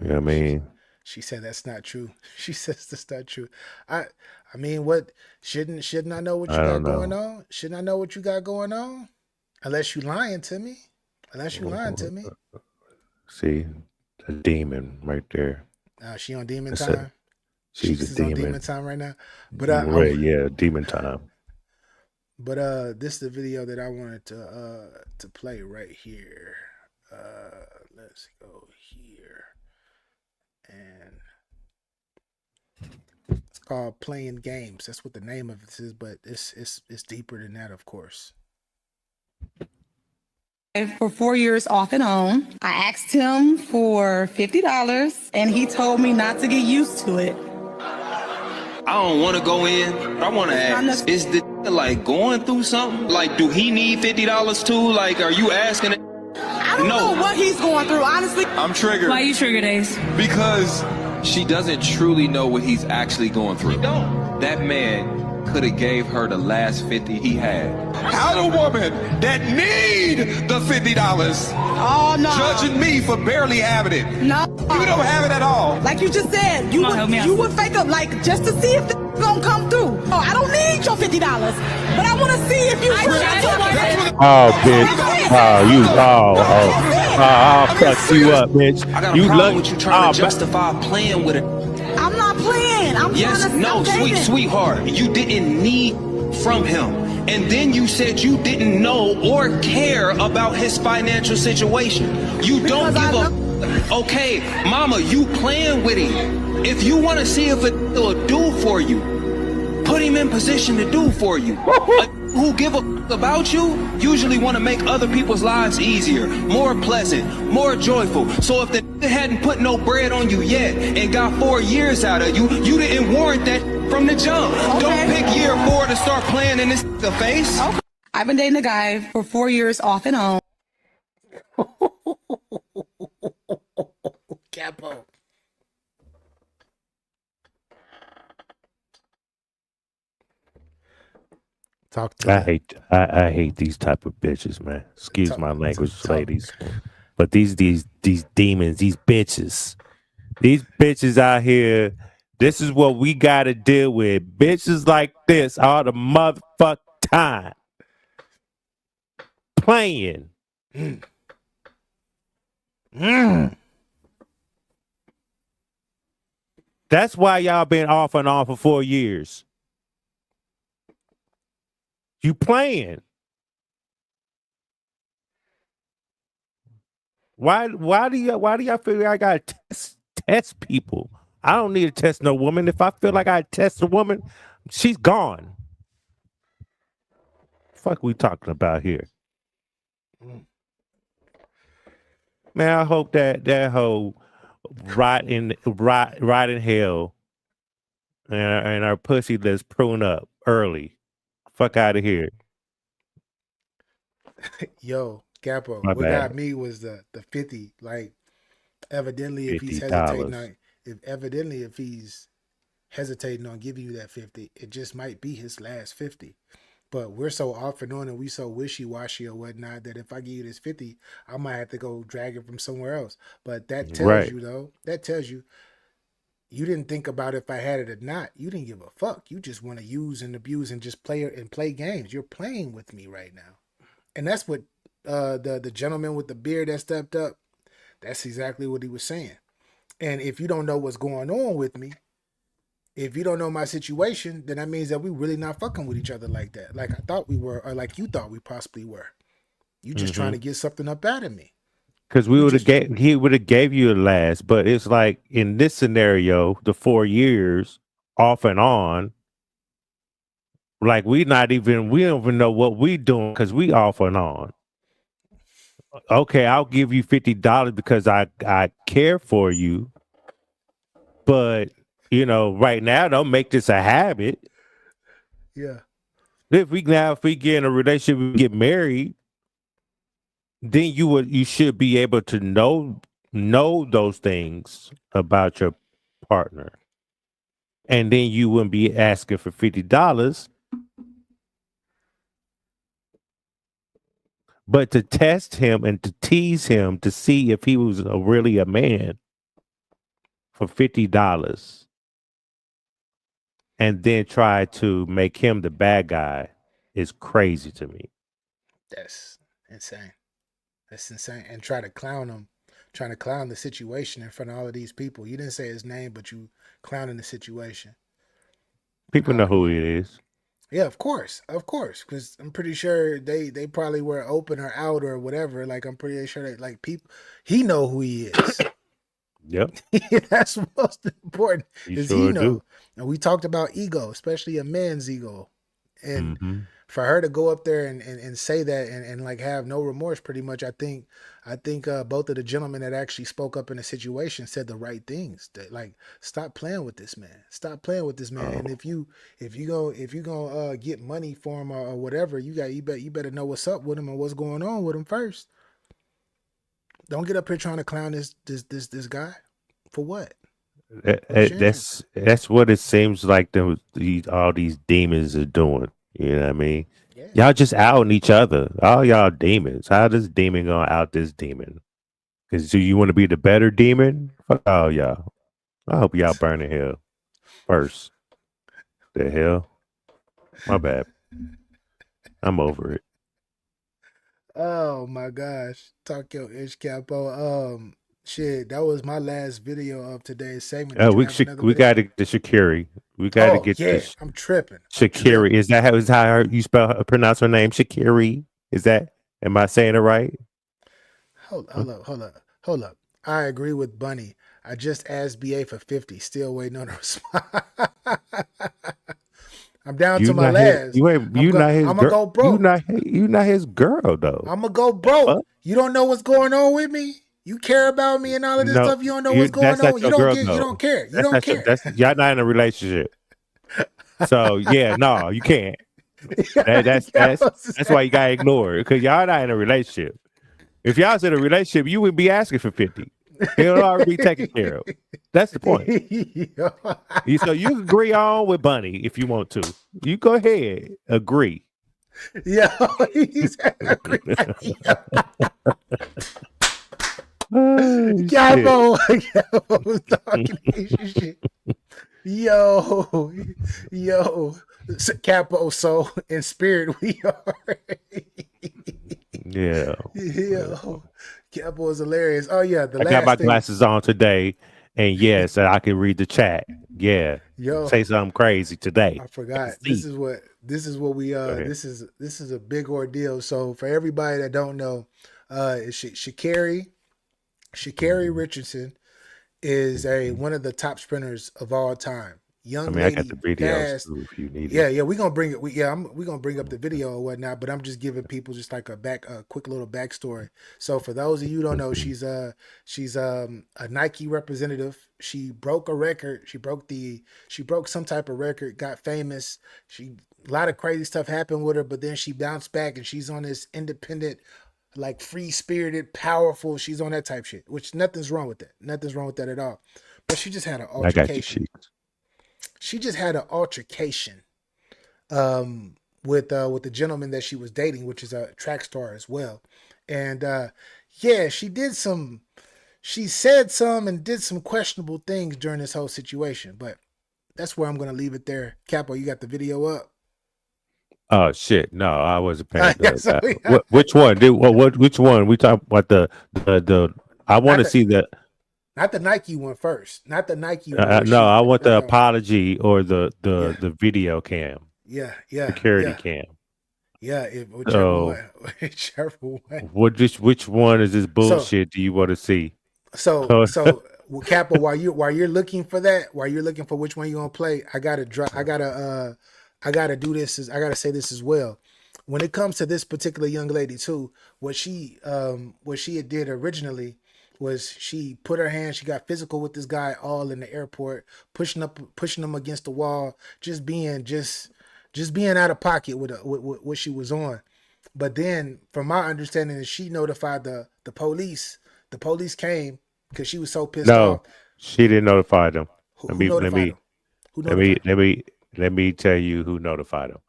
You know what I mean? She said that's not true. She says that's not true. I mean, what shouldn't I know what you got going on? Shouldn't I know what you got going on? Unless you lying to me. See, a demon right there. She on demon time. She's a demon. On demon time right now. But demon time. But this is the video that I wanted to play right here. Let's go here. And it's called Playing Games. That's what the name of it is, but it's deeper than that, of course. For 4 years off and on. I asked him for $50 and he told me not to get used to it. I don't want to go in, but I want to ask, is the like going through something? Like, do he need $50 too? Like, are you asking it? I don't know what he's going through, honestly. I'm triggered. Why you triggered, Ace? Because she doesn't truly know what he's actually going through. That man could have gave her the last 50 he had. How the woman that need the $50 judging me for barely having it? No. You don't have it at all. Like you just said, you would fake up like just to see if the gonna come through. Oh, I don't need your $50, but I want to see if you I'll fuck you up, bitch. I got a problem with you trying to justify playing with it. I'm not playing. I'm trying to sweetheart. You didn't need from him. And then you said you didn't know or care about his financial situation. You don't give a okay, mama, you playing with him. If you want to see if it will do for you, put him in position to do for you. Who give a about you usually want to make other people's lives easier, more pleasant, more joyful. So if the hadn't put no bread on you yet and got 4 years out of you, you didn't warrant that from the jump. Okay. Don't pick year 4 to start playing in this face. Okay. I've been dating a guy for 4 years off and on. Capo. Talk to that. I hate these type of bitches, man. Excuse my language, ladies. But these demons, these bitches out here, this is what we gotta deal with. Bitches like this all the motherfucking time. Playing. That's why y'all been off and on for 4 years. You playing. Why do y'all feel I gotta test people? I don't need to test no woman. If I feel like I test a woman, she's gone. Fuck we talking about here? Man, I hope that hoe rot in hell and our pussy that's prune up early. Fuck out of here. Yo, Capo, My what bad. got me was the 50. Like, evidently, if he's $50. hesitating if he's hesitating on giving you that 50, it just might be his last 50. But we're so off and on and we so wishy-washy or whatnot that if I give you this 50, I might have to go drag it from somewhere else. But that tells you, though, you didn't think about if I had it or not. You didn't give a fuck. You just want to use and abuse and just play games. You're playing with me right now. And that's what the gentleman with the beard that stepped up, that's exactly what he was saying. And if you don't know what's going on with me, if you don't know my situation, then that means that we really not fucking with each other like that. Like I thought we were, or like you thought we possibly were. You just trying to get something up out of me. Because he would have gave you a last, but it's like in this scenario, the 4 years off and on, like we don't even know what we doing because we off and on. Okay, I'll give you $50 because I care for you, but right now don't make this a habit. Yeah. If we get in a relationship, we get married, then you should be able to know those things about your partner, and then you wouldn't be asking for $50. But to test him and to tease him to see if he was really a man for $50, and then try to make him the bad guy is crazy to me. That's insane. That's insane. And trying to clown the situation in front of all of these people. You didn't say his name, but you clowning the situation. People know who he is. Yeah, of course, because I'm pretty sure they probably were open or out or whatever. Like I'm pretty sure that like people, he know who he is. Yep, that's most important. He sure do. And we talked about ego, especially a man's ego, and for her to go up there and say that and like have no remorse, pretty much. I think both of the gentlemen that actually spoke up in the situation said the right things. That like, stop playing with this man. Stop playing with this man. And if you go get money for him or whatever, you better know what's up with him and what's going on with him first. Don't get up here trying to clown this guy for what? That's what it seems like all these demons are doing. You know what I mean? Yeah. Y'all just outing each other. All y'all demons. How this demon gonna out this demon? Because do you want to be the better demon? Fuck all y'all. I hope y'all burn in hell first. The hell? My bad. I'm over it. Oh my gosh. Talk your ish, Capo. Shit, that was my last video of today's segment. We got to get the Shakiri. We got to get this. I'm tripping. Shakiri. Is that how you pronounce her name? Shakiri? Am I saying it right? Hold up. I agree with Bunny. I just asked BA for 50. Still waiting on a response. I'm down to my last. I'm gonna go broke. You not his girl though. I'm gonna go broke. What? You don't know what's going on with me. You care about me and all of this stuff. You don't know what's going on. You don't care. You don't care. Y'all not in a relationship. So yeah, no, you can't. That's why you gotta ignore it, because y'all not in a relationship. If y'all was in a relationship, you would be asking for 50. It'll already be taken care of. That's the point. So you agree on with Bunny if you want to. You go ahead, agree. Yo, he's angry. Oh, Capo was talking Asian shit. Yo, Capo, so in spirit we are. yeah. Yo, Capo is hilarious. Oh yeah, the I got my last thing. glasses on today, and yes, I can read the chat. Yeah, Yo, say something crazy today. I forgot. See. This is what we this is a big ordeal. So for everybody that don't know, Sha'Carri Richardson is one of the top sprinters of all time. Young lady, I got the videos fast. too if you need Yeah, it. yeah, we're gonna bring it. We're gonna bring up the video or whatnot. But I'm just giving people just like a quick little backstory. So for those of you who don't know, she's a Nike representative. She broke a record. She broke some type of record. Got famous. A lot of crazy stuff happened with her, but then she bounced back and she's on this independent, like free spirited, powerful. She's on that type shit. Which nothing's wrong with that. Nothing's wrong with that at all. But she just had an I got you, altercation. She just had an altercation with the gentleman that she was dating, which is a track star as well. And yeah, she said some and did some questionable things during this whole situation. But that's where I'm gonna leave it there. Capo, you got the video up? Oh shit! No, I wasn't paying attention. Which one? Which one? We talk about the. I want to see that. Not the Nike one first. Not the Nike one. No, I want the apology or the video cam. Yeah. Security cam. Yeah, whichever one. Which one is this bullshit do you want to see? So Capo, while you're looking for that, while you're looking for which one you're gonna play, I gotta do this. I gotta say this as well. When it comes to this particular young lady too, what she had did originally was she put her hand, she got physical with this guy all in the airport, pushing him against the wall, just being out of pocket with what she was on. But then, from my understanding, is she notified the police. The police came because she was so pissed off. No, she didn't notify them. Who notified them? Let me tell you who notified them.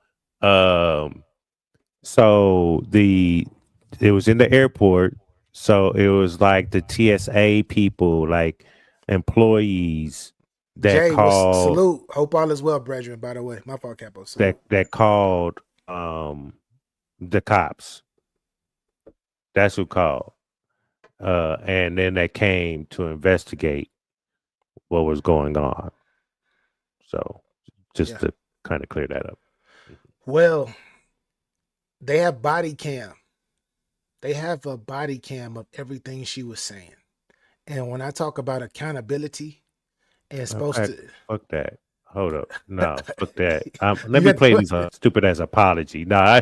So it was in the airport. So it was like the TSA people, like employees that called. Salute. Hope all is well, brethren. By the way, my fault, Capo. That called the cops. That's who called. And then they came to investigate what was going on. So just to kind of clear that up. Well, they have body cam. They have a body cam of everything she was saying. And when I talk about accountability, and it's supposed to fuck that. Hold up. No, fuck that. Let me play this stupid ass apology. No, I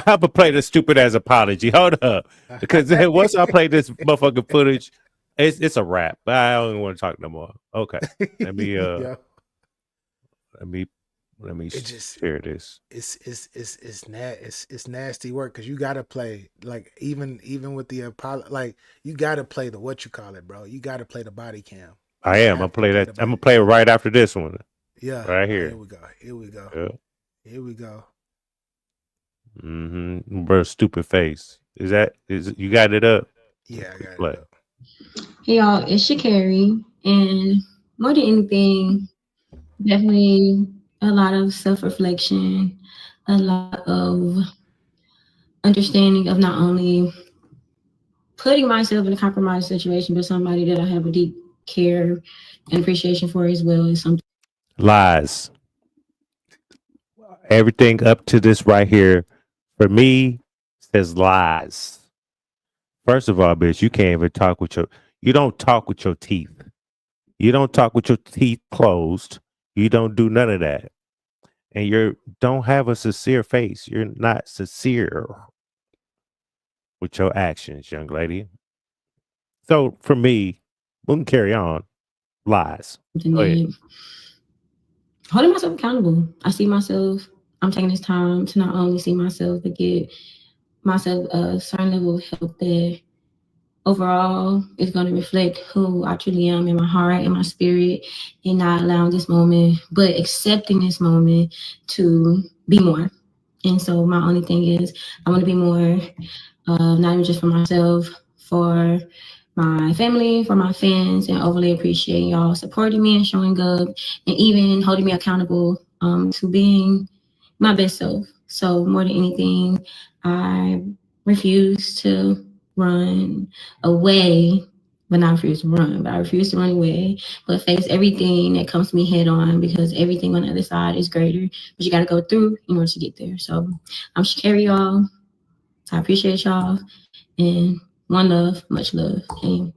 have to play this stupid ass apology. Hold up. Because once I play this motherfucking footage, it's a wrap. I don't even want to talk no more. Okay. Let me share this. It's nasty work because you gotta play like even with the like you gotta play the what you call it, bro. You gotta play the body cam. I am. I'm gonna play it right after this one. Yeah. Right here. Here we go. Yeah. Here we go. Bro, stupid face. Is you got it up? Yeah, I got play. it up. Hey y'all, it's Sha'Carri, and more than anything, definitely a lot of self-reflection, a lot of understanding of not only putting myself in a compromised situation, but somebody that I have a deep care and appreciation for as well is something. Lies. Everything up to this right here, for me, says lies. First of all, bitch, you can't even talk with you don't talk with your teeth. You don't talk with your teeth closed. You don't do none of that. And you don't have a sincere face. You're not sincere with your actions, young lady. So for me, we can carry on. Lies. Holding myself accountable. I see myself, I'm taking this time to not only see myself, but get myself a certain level of help that overall is going to reflect who I truly am in my heart and my spirit, and not allowing this moment, but accepting this moment to be more And so my only thing is I want to be more, not even just for myself, for my family, for my fans, and overly appreciate y'all supporting me and showing up and even holding me accountable to being my best self. So more than anything, I refuse to run away. But not refuse to run, but I refuse to run away, but face everything that comes to me head on because everything on the other side is greater. But you got to go through in order to get there. So I'm Shakari, y'all. I appreciate y'all. And one love, much love. And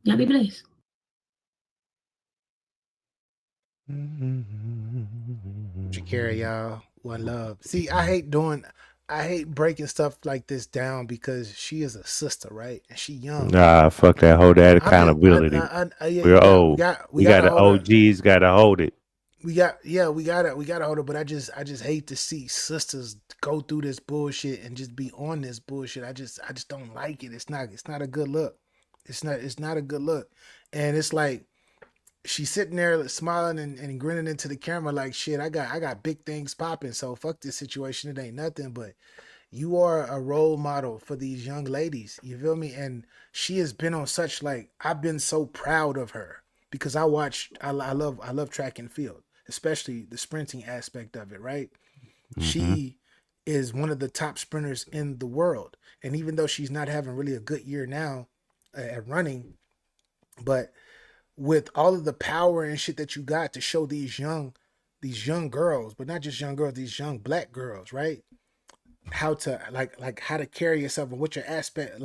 y'all be blessed. Shakira, y'all. One love. See, I hate breaking stuff like this down because she is a sister, right? And she young. Nah, fuck that. Hold that I'm just, accountability. yeah, We're old. we We got got to the hold her. OGs. Got to hold it. We gotta hold her. But I just hate to see sisters go through this bullshit and just be on this bullshit. I just don't like it. It's not a good look. It's not a good look. And it's like she's sitting there smiling and grinning into the camera like shit. I got big things popping. So fuck this situation. It ain't nothing. But you are a role model for these young ladies. You feel me? And she has been on such like I've been so proud of her because I love track and field, especially the sprinting aspect of it. Right? Mm-hmm. She is one of the top sprinters in the world, and even though she's not having really a good year now at running, but with all of the power and shit that you got to show these young girls, but not just young girls, these young black girls, right? How to like how to carry yourself and what your aspect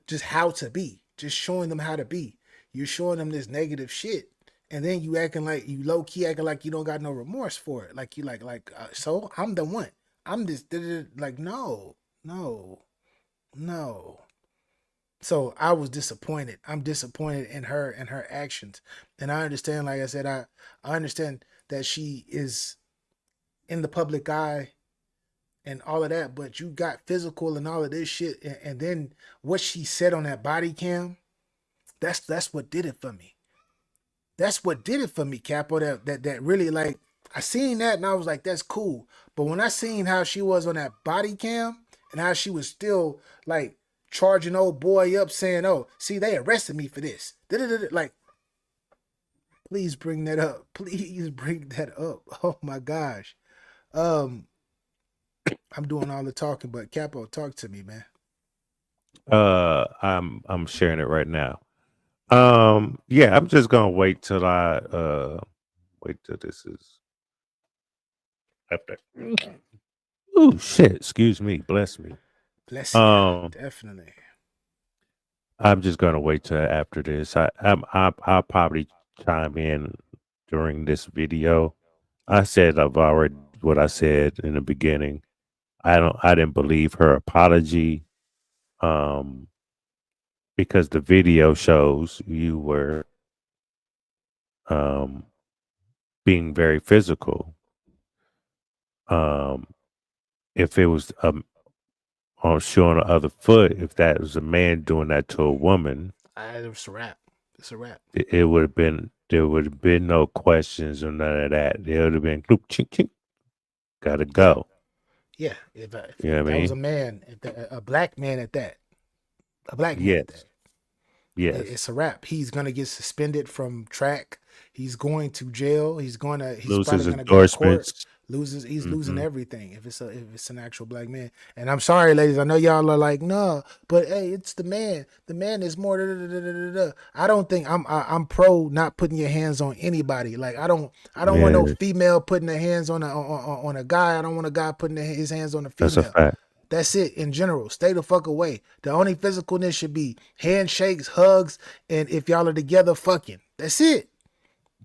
just how to be. Just showing them how to be. You're showing them this negative shit. And then you acting like you low key acting like you don't got no remorse for it. Like you so I'm the one. I'm just like no. So I was disappointed. I'm disappointed in her and her actions. And I understand, like I said, I understand that she is in the public eye and all of that, but you got physical and all of this shit. And then what she said on that body cam, that's what did it for me. That's what did it for me, Capo. That really like I seen that and I was like, that's cool. But when I seen how she was on that body cam and how she was still like charging old boy up saying, oh, see, they arrested me for this. Like, please bring that up. Please bring that up. Oh my gosh. Um, I'm doing all the talking, but Capo, talk to me, man. I'm sharing it right now. Yeah, I'm just gonna wait till this is up there. Oh shit! Excuse me. Bless me. Bless you. Definitely. I'm just gonna wait till after this. I'll probably chime in during this video. I said I've already what I said in the beginning. I didn't believe her apology. Because the video shows you were being very physical. If it was on showing the other foot, if that was a man doing that to a woman, it's a wrap. It's a wrap. It would have been there would have been no questions or none of that. There would have been chink, chink, gotta go. Yeah, if you know what I mean? Was a man, a black man at that, a black man at that. Yes. It's a wrap. He's gonna get suspended from track. He's going to jail. He's loses probably gonna go to court. He's Losing everything if it's an actual black man. And I'm sorry, ladies. I know y'all are like, no, but hey, it's the man. The man is more. I don't think I'm pro not putting your hands on anybody. Like I don't want no female putting their hands on a guy. I don't want a guy putting his hands on a female. That's a fact. That's it in general. Stay the fuck away. The only physicalness should be handshakes, hugs, and if y'all are together, fucking. That's it.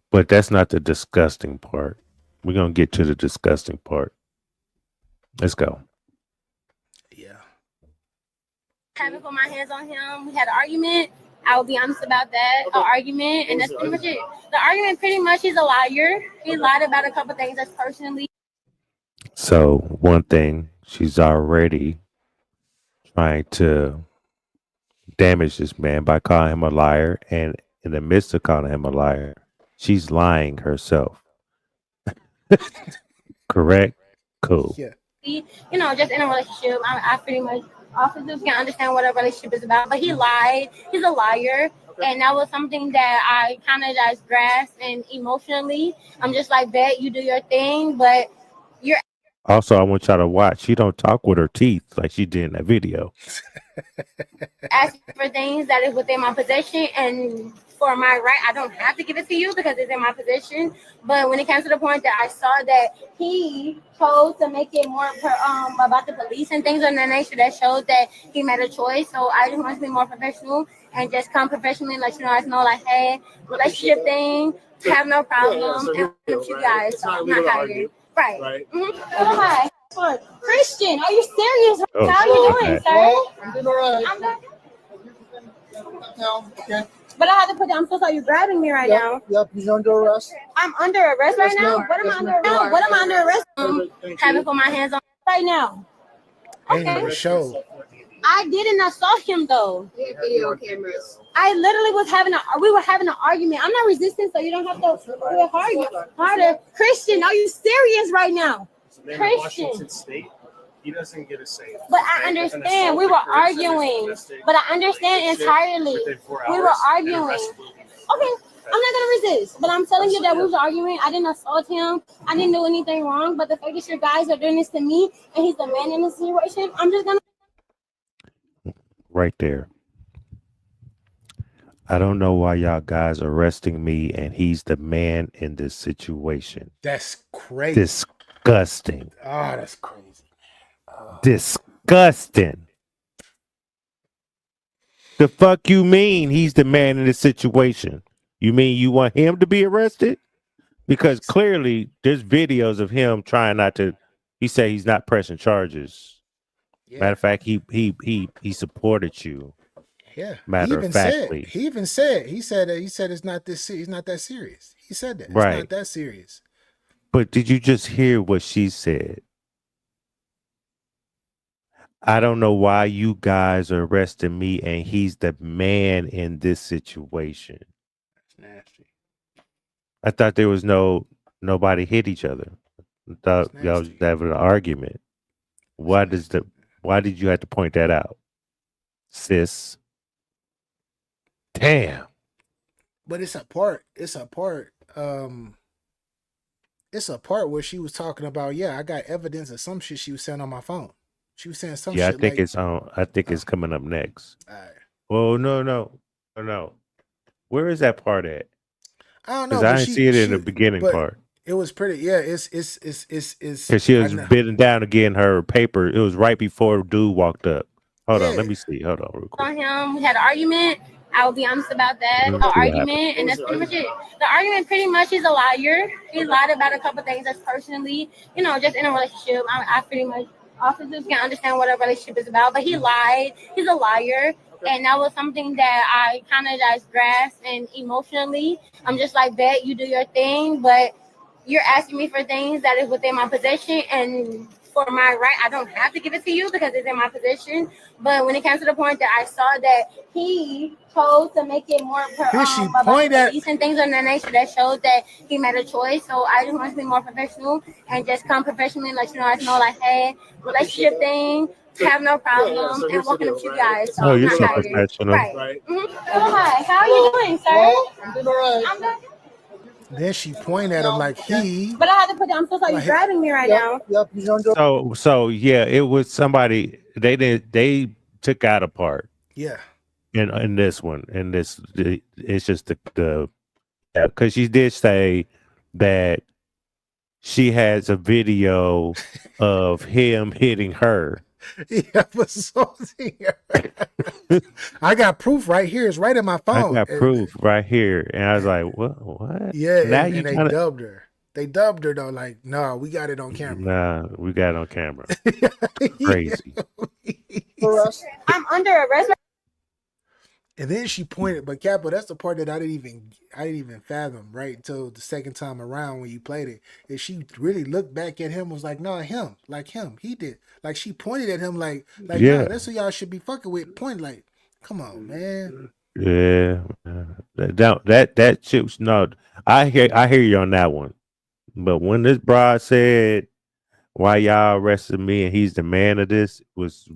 But that's not the disgusting part. We're going to get to the disgusting part. Let's go. Yeah. Haven't put my hands on him. We had an argument. I will be honest about that. An argument, and that's pretty much it. The argument pretty much he's a liar. He lied about a couple things that's personally. So one thing, she's already trying to damage this man by calling him a liar, and in the midst of calling him a liar, she's lying herself. Correct? Cool. Yeah. Just in a relationship. I pretty much officers can understand what a relationship is about, but he lied. He's a liar. And that was something that I kind of just grasped, and emotionally, I'm just like, bet you do your thing, but you're Also, I want y'all to watch. She don't talk with her teeth like she did in that video. asking for things that is within my possession, and for my right, I don't have to give it to you because it's in my possession. But when it comes to the point that I saw that he chose to make it more about the police and things of that nature, that shows that he made a choice. So I just want to be more professional and just come professionally, let you guys know, like, hey, relationship thing, have no problem, and with you guys. So I'm not hiding. Right. Mm-hmm. Oh, hi. Christian, are you serious? Oh, How are you doing, okay. sir? I'm doing all right. I'm good. No, okay. But I had to put down. I'm so sorry. You're grabbing me right now. Yep, he's under arrest. I'm under arrest right Yes, now. ma'am. What am I Yes, under ma'am. arrest? What am I under arrest? Thank Having you. put my hands on right now. Ain't even show. I didn't. I saw him though. Video cameras. I literally was we were having an argument. I'm not resisting, so you don't have to do it harder. Christian, are you serious right now? Christian. State. He doesn't get a say. But I understand. We were arguing. But I understand entirely. We were arguing. Okay, I'm not gonna resist. But I'm telling you that we was arguing. I didn't assault him. I didn't do anything wrong. But the fact that you guys are doing this to me, and he's the man in this situation, I'm just gonna. Right there. I don't know why y'all guys are arresting me, and he's the man in this situation. That's crazy. Disgusting. Oh, that's crazy. Disgusting. The fuck you mean he's the man in this situation? You mean you want him to be arrested? Because clearly there's videos of him trying not to. He said he's not pressing charges. Yeah. Matter of fact, he supported you. Yeah. Matter of factly. He said it's not this. He's not that serious. He said that. Right. It's not that serious. But did you just hear what she said? I don't know why you guys are arresting me, and he's the man in this situation. That's nasty. I thought there was nobody hit each other. I thought y'all was having an argument. Why did you have to point that out, sis? Damn. But it's a part where she was talking about, yeah, I got evidence of some shit she was saying on my phone. She was saying some shit. I think it's on. I think it's coming up next. All right. Oh no. Where is that part at? I don't know. Because I didn't see it in the beginning part. It was pretty. Yeah, it's. Because she was bending down to get in her paper. It was right before dude walked up. Hold on, let me see. Hold on, real quick. On him, we had an argument. I will be honest about that. The argument, and that's pretty much it. The argument pretty much is a liar. He lied about a couple things that's personally, just in a relationship. I pretty much officers can understand what a relationship is about, but he lied. He's a liar. And that was something that I kind of just grasped, and emotionally, I'm just like, bet you do your thing, but you're asking me for things that is within my possession, and for my right, I don't have to give it to you because it's in my possession. But when it comes to the point that I saw that he chose to make it more about police and things of that nature, that shows that he made a choice. So I just want to be more professional and just come professionally, let you guys know, like, hey, relationship thing, have no problem, and walking up to you guys. So you're I'm so not hiding. professional. Right. Mm-hmm. Oh, hi. How are you doing, sir? I'm doing all right. I'm good. Then she pointed at him like he. But I had to put down. I'm so sorry. You're grabbing me right now. Yep, he's under. So yeah, it was somebody. They took out a part. Yeah. In this one, it's just the because she did say that she has a video of him hitting her. Yeah, I got proof right here. It's right in my phone. I got proof right here, and I was like, "What? Yeah, now and they dubbed her. They dubbed her though, like, no, we got it on camera. Nah, we got it on camera. Crazy. I'm under arrest. And then she pointed, but Capo, that's the part that I didn't even fathom, right? Until the second time around when you played it. And she really looked back at him, was like, no, him, he did. Like she pointed at him like yeah. No, that's who y'all should be fucking with. Point like, come on, man. Yeah. That shit was no. I hear you on that one. But when this broad said, why y'all arrested me and he's the man of this was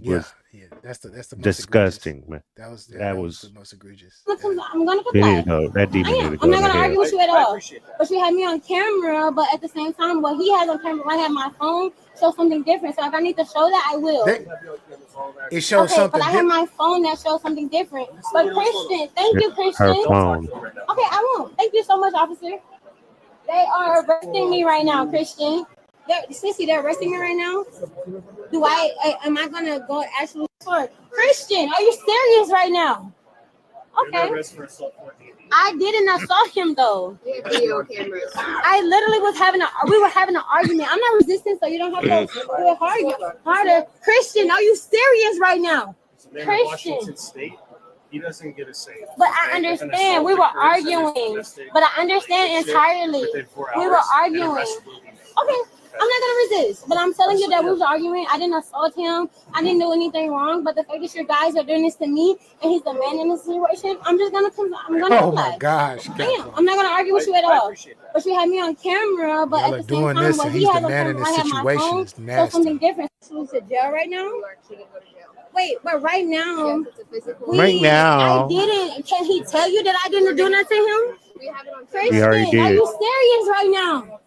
that's the most disgusting, egregious. man. That was the most egregious. I'm gonna They comply. need to go. That demon need to I'm go not to gonna hell. argue with you at all. But you had me on camera, but at the same time, what he has on camera, I have my phone, shows something different. So if I need to show that, I will. It shows okay, something but I have my phone that shows something different. But Christian, thank you, Christian. Her phone. Okay, I won't. Thank you so much, officer. They are arresting me right now, Christian. Sissy, they're arresting me right now. Am I gonna go actually for Christian? Are you serious right now? Okay. I didn't assault him though. I literally we were having an argument. I'm not resisting, so you don't have to do it harder. Christian, are you serious right now? Christian. He doesn't get a say. But I understand. We were arguing. But I understand entirely. We were arguing. Okay. I'm not gonna resist, but I'm telling you that we was arguing. I didn't assault him. I didn't do anything wrong. But the fact that you guys are doing this to me, and he's the man in this situation, I'm gonna Oh my gosh! I'm not gonna argue with you at all. But you had me on camera. But Y'all at are the doing same time, this, what and he he's the has on man in camera, this I have my situation. phone. It's So nasty. something different. So to jail right now. Wait, but right now, I didn't. Can he tell you that I didn't do nothing to him? Christian, already did. are you serious right now?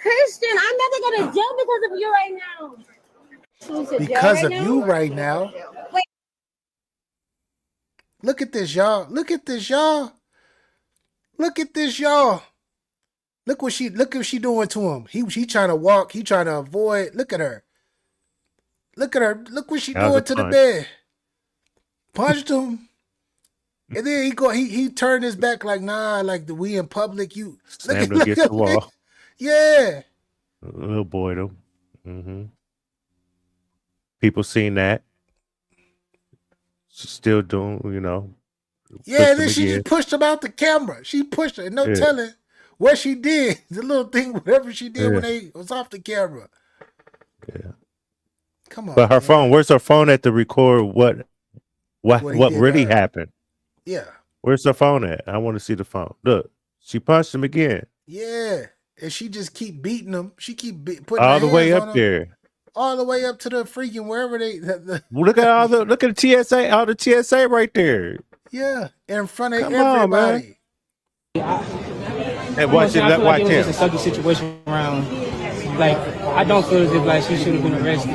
Christian, I'm about to go to jail because of you right now. Because of you right now. Wait. Look at this, y'all. Look at this, y'all. Look at this, y'all. Look what she doing to him. He trying to walk. He trying to avoid. Look at her. Look at her. Look what she doing to the bed. Punched him. And then he turned his back like, nah, like we in public. You slammed him against the wall. Yeah. Little boy though. Mm-hmm. People seen that. She's still doing, Yeah, then she just pushed him out the camera. She pushed her. No telling what she did. The little thing, whatever she did when they was off the camera. Yeah. Come on. But her phone, where's her phone at to record what really happened? Yeah. Where's her phone at? I want to see the phone. Look, she punched him again. Yeah. And she just keep beating him. She keep putting all her the way hands up on him, there. all the way up to the freaking wherever they. Look at the TSA, all the TSA right there. Yeah, in front of Come everybody. On, man. And watch it. Watch him. It's a sucky situation around. Like, I don't feel as if like she should have been arrested.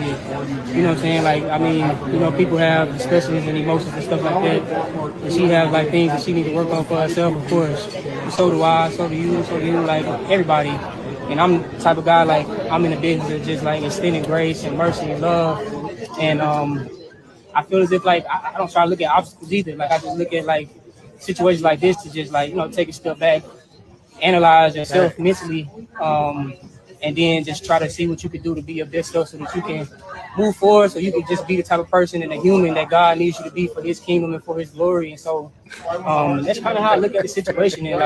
You know what I'm saying? Like, I mean, people have discussions and emotions and stuff like that. And she has like things that she needs to work on for herself, of course. And so do I, so do you, like everybody. And I'm the type of guy, like, I'm in the business of just like extending grace and mercy and love. And I feel as if like I don't try to look at obstacles either. Like, I just look at like situations like this to just like, take a step back, analyze yourself mentally, and then just try to see what you can do to be your best self so that you can move forward, so you can just be the type of person and a human that God needs you to be for his kingdom and for his glory. And so that's kind of how I look at the situation. And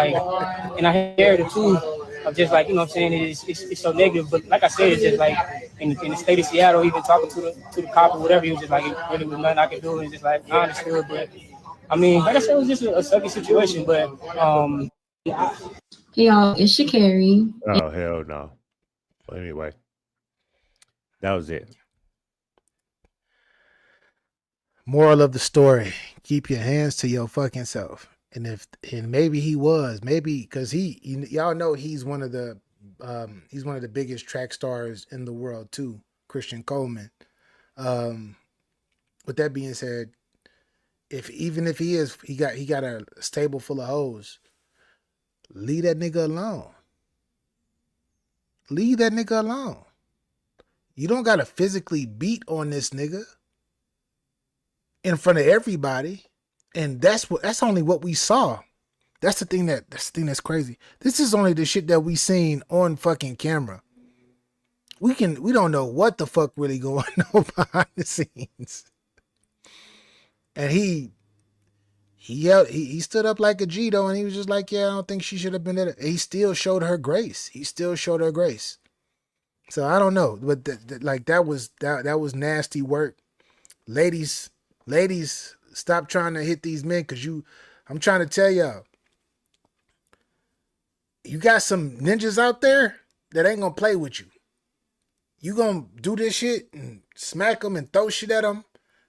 I hear the too of just like, I'm saying, it's so negative. But like I said, it's just like in the state of Seattle, even talking to the cop or whatever, he was just like, it really was nothing I could do. And just like, I understood. But I mean, like I said, it was just a sucky situation. But Hey y'all, it's Ya.G.A.M.E. Oh, hell no. But anyway, that was it. Moral of the story: keep your hands to your fucking self. And maybe he was, because y'all know he's one of the biggest track stars in the world too, Christian Coleman. With that being said, even if he got a stable full of hoes, leave that nigga alone. Leave that nigga alone. You don't gotta physically beat on this nigga in front of everybody. And that's only what we saw. That's the thing that's crazy. This is only the shit that we seen on fucking camera. We don't know what the fuck really going on behind the scenes. And he stood up like a G though, and he was just like, yeah, I don't think she should have been there. He still showed her grace. So I don't know, but that was nasty work. Ladies, stop trying to hit these men, because I'm trying to tell y'all, you got some ninjas out there that ain't gonna play with you. You gonna do this shit and smack them and throw shit at them,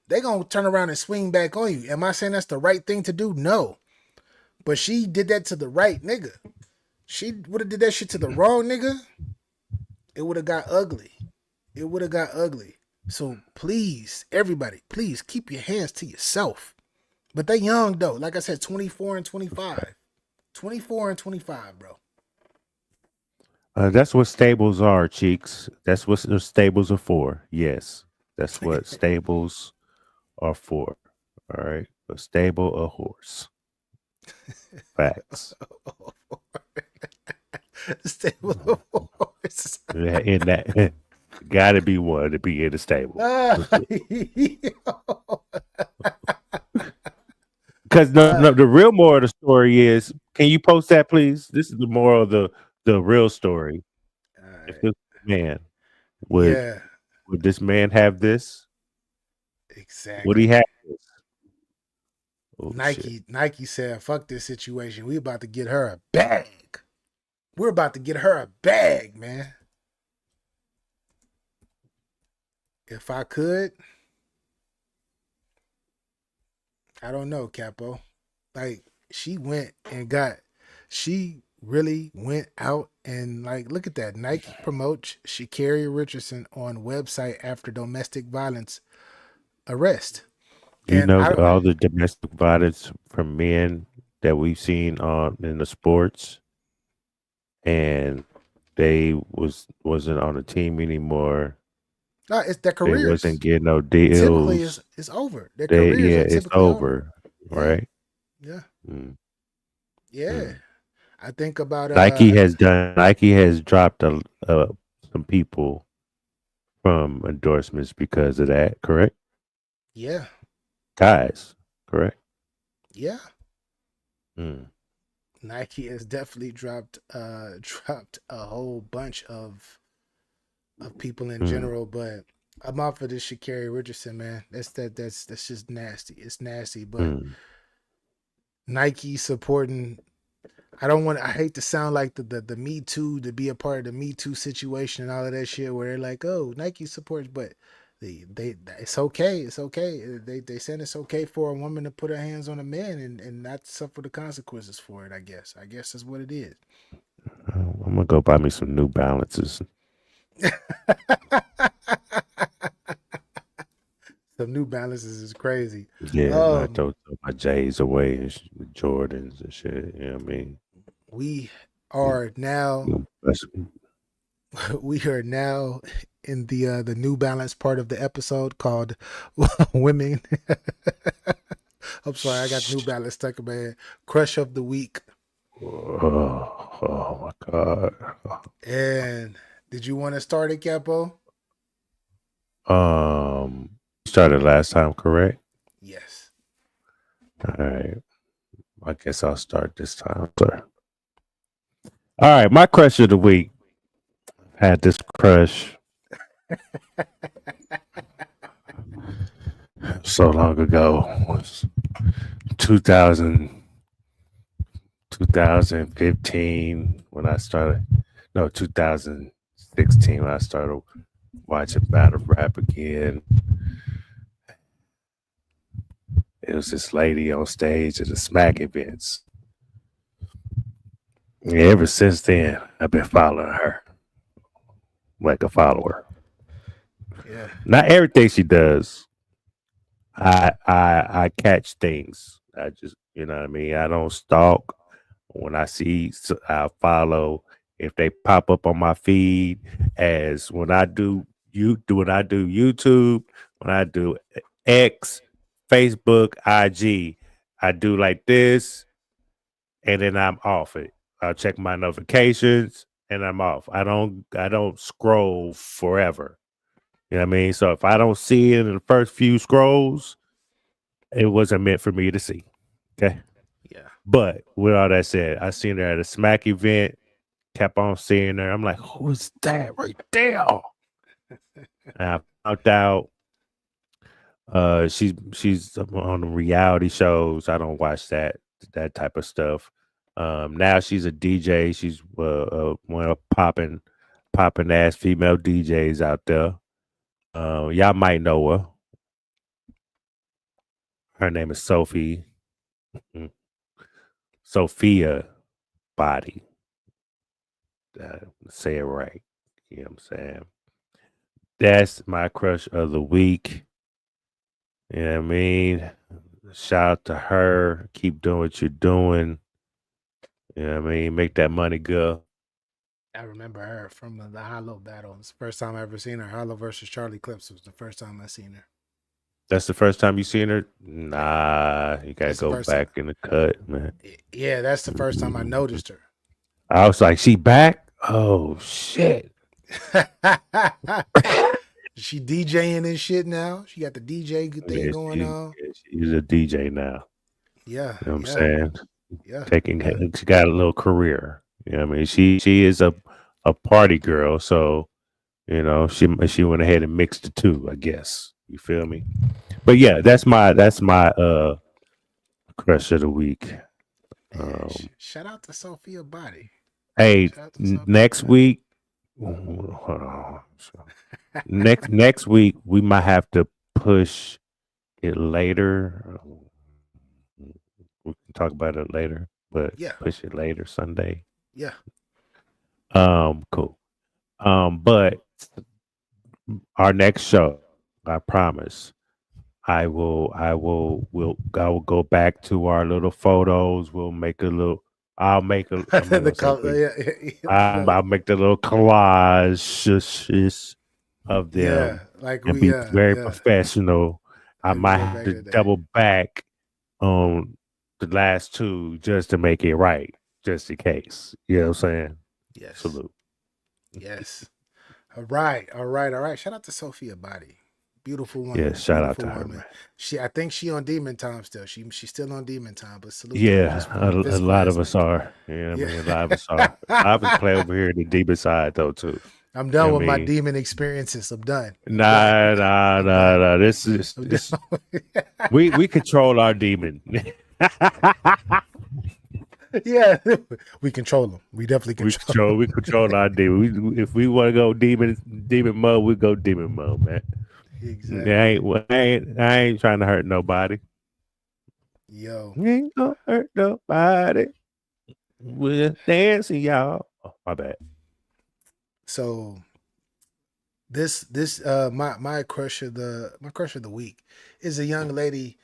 they gonna turn around and swing back on you. Am I saying that's the right thing to do? No. But she did that to the right nigga. She would have did that shit to the wrong nigga, it would have got ugly. It would have got ugly. So please, everybody, please keep your hands to yourself. But they young though. Like I said, 24 and 25. 24 and 25, bro. That's what stables are, cheeks. That's what the stables are for. Yes, that's what stables are for. All right, a stable, a horse. Facts. Stable of horse. Yeah, in that, got to be one to be in the stable. Because the real moral of the story is, can you post that, please? This is the moral of the real story. If this man would this man have this? Exactly. Would he have this? Oh, Nike said, "Fuck this situation. We about to get her a bag. We're about to get her a bag, man. If I could, I don't know, Capo. Like she really went out and like, look at that. Nike promotes Sha'Carri Richardson on website after domestic violence arrest. You know all the domestic violence from men that we've seen in the sports, and they wasn't on the team anymore. No, it's their careers. They wasn't getting no deals. Typically, it's over. Their careers are it's over, right? Yeah. Yeah. Yeah. I think about Nike has dropped some people from endorsements because of that, correct? Yeah. Guys, correct? Yeah. Nike has definitely dropped a whole bunch of people in general, but I'm off of this Sha'Carri Richardson, man. That's just nasty. It's nasty, but Nike supporting. I hate to sound like the Me Too, to be a part of the Me Too situation and all of that shit where they're like, oh, Nike supports, but it's okay. It's okay. They said it's okay for a woman to put her hands on a man and not suffer the consequences for it, I guess. I guess that's what it is. I'm gonna go buy me some New Balances. Some New Balances is crazy. Yeah, I throw my J's away and Jordans and shit. You know what I mean? We are now in the New Balance part of the episode called Women. I'm sorry, I got New Balance stuck in my head. Crush of the week. Oh my God. And did you want to start it, Capo? Started last time, correct? Yes. All right. I guess I'll start this time, sir. All right, my crush of the week. Had this crush so long ago. It was 2015 when I started. No, 2016 when I started watching battle rap again. It was this lady on stage at the Smack events. And ever since then, I've been following her like a follower. Yeah. Not everything she does, I catch things. I just, you know what I mean? I don't stalk. When I see, I follow. If they pop up on my feed, as when I do YouTube, when I do X, Facebook, IG, I do like this, and then I'm off it. I'll check my notifications and I'm off. I don't scroll forever. You know what I mean? So if I don't see it in the first few scrolls, it wasn't meant for me to see. Okay. Yeah. But with all that said, I seen her at a Smack event, kept on seeing her. I'm like, who is that right there? And I found out she's on the reality shows. I don't watch that type of stuff. Now she's a DJ. She's one of popping popping ass female DJs out there. Y'all might know her. Her name is Sophie. Sophia Body. Say it right. You know what I'm saying? That's my crush of the week. You know what I mean? Shout out to her. Keep doing what you're doing. You know what I mean? Make that money, girl. I remember her from the Hollow battle. It's the first time I ever seen her. Hollow versus Charlie Clips was the first time I seen her. That's the first time you seen her? Nah, you gotta That's the go first back in the cut, man. Yeah, that's the first time I noticed her. I was like, she back? Oh shit. She DJing and shit now. She got the DJ thing going on. She's a DJ now. Yeah. You know what I'm saying? Yeah. She got a little career. You know what I mean? She is a party girl, so you know, she went ahead and mixed the two, I guess. You feel me? But yeah, that's my crush of the week. Shout out to Sophia Body. Hey, next week, next week we might have to push it later. We can talk about it later, but push it later Sunday. Yeah. Cool. But our next show, I promise, I will go back to our little photos. We'll make a little. I'll make a. I'll make the little collage of them. Like and be very professional. I might have to double back on the last two just to make it right, just in case. You know what I'm saying? Yes. Salute. Yes. All right. Shout out to Sophia Body. Beautiful woman. Yeah, shout out to her, man. I think she on demon time still. She's still on demon time, but salute. Yeah, a lot of us are. Yeah, I mean, a lot of us are. I was playing over here the demon side though too. I'm done with my demon experiences. I'm done. Nah. This is we control our demon. Yeah, we control them. We definitely control. We control our demon. If we want to go demon mode, we go demon mode, man. Exactly. I ain't trying to hurt nobody. Yo, we ain't gonna hurt nobody. We're just dancing, y'all. Oh, my bad. So this my crush of the week is a young lady.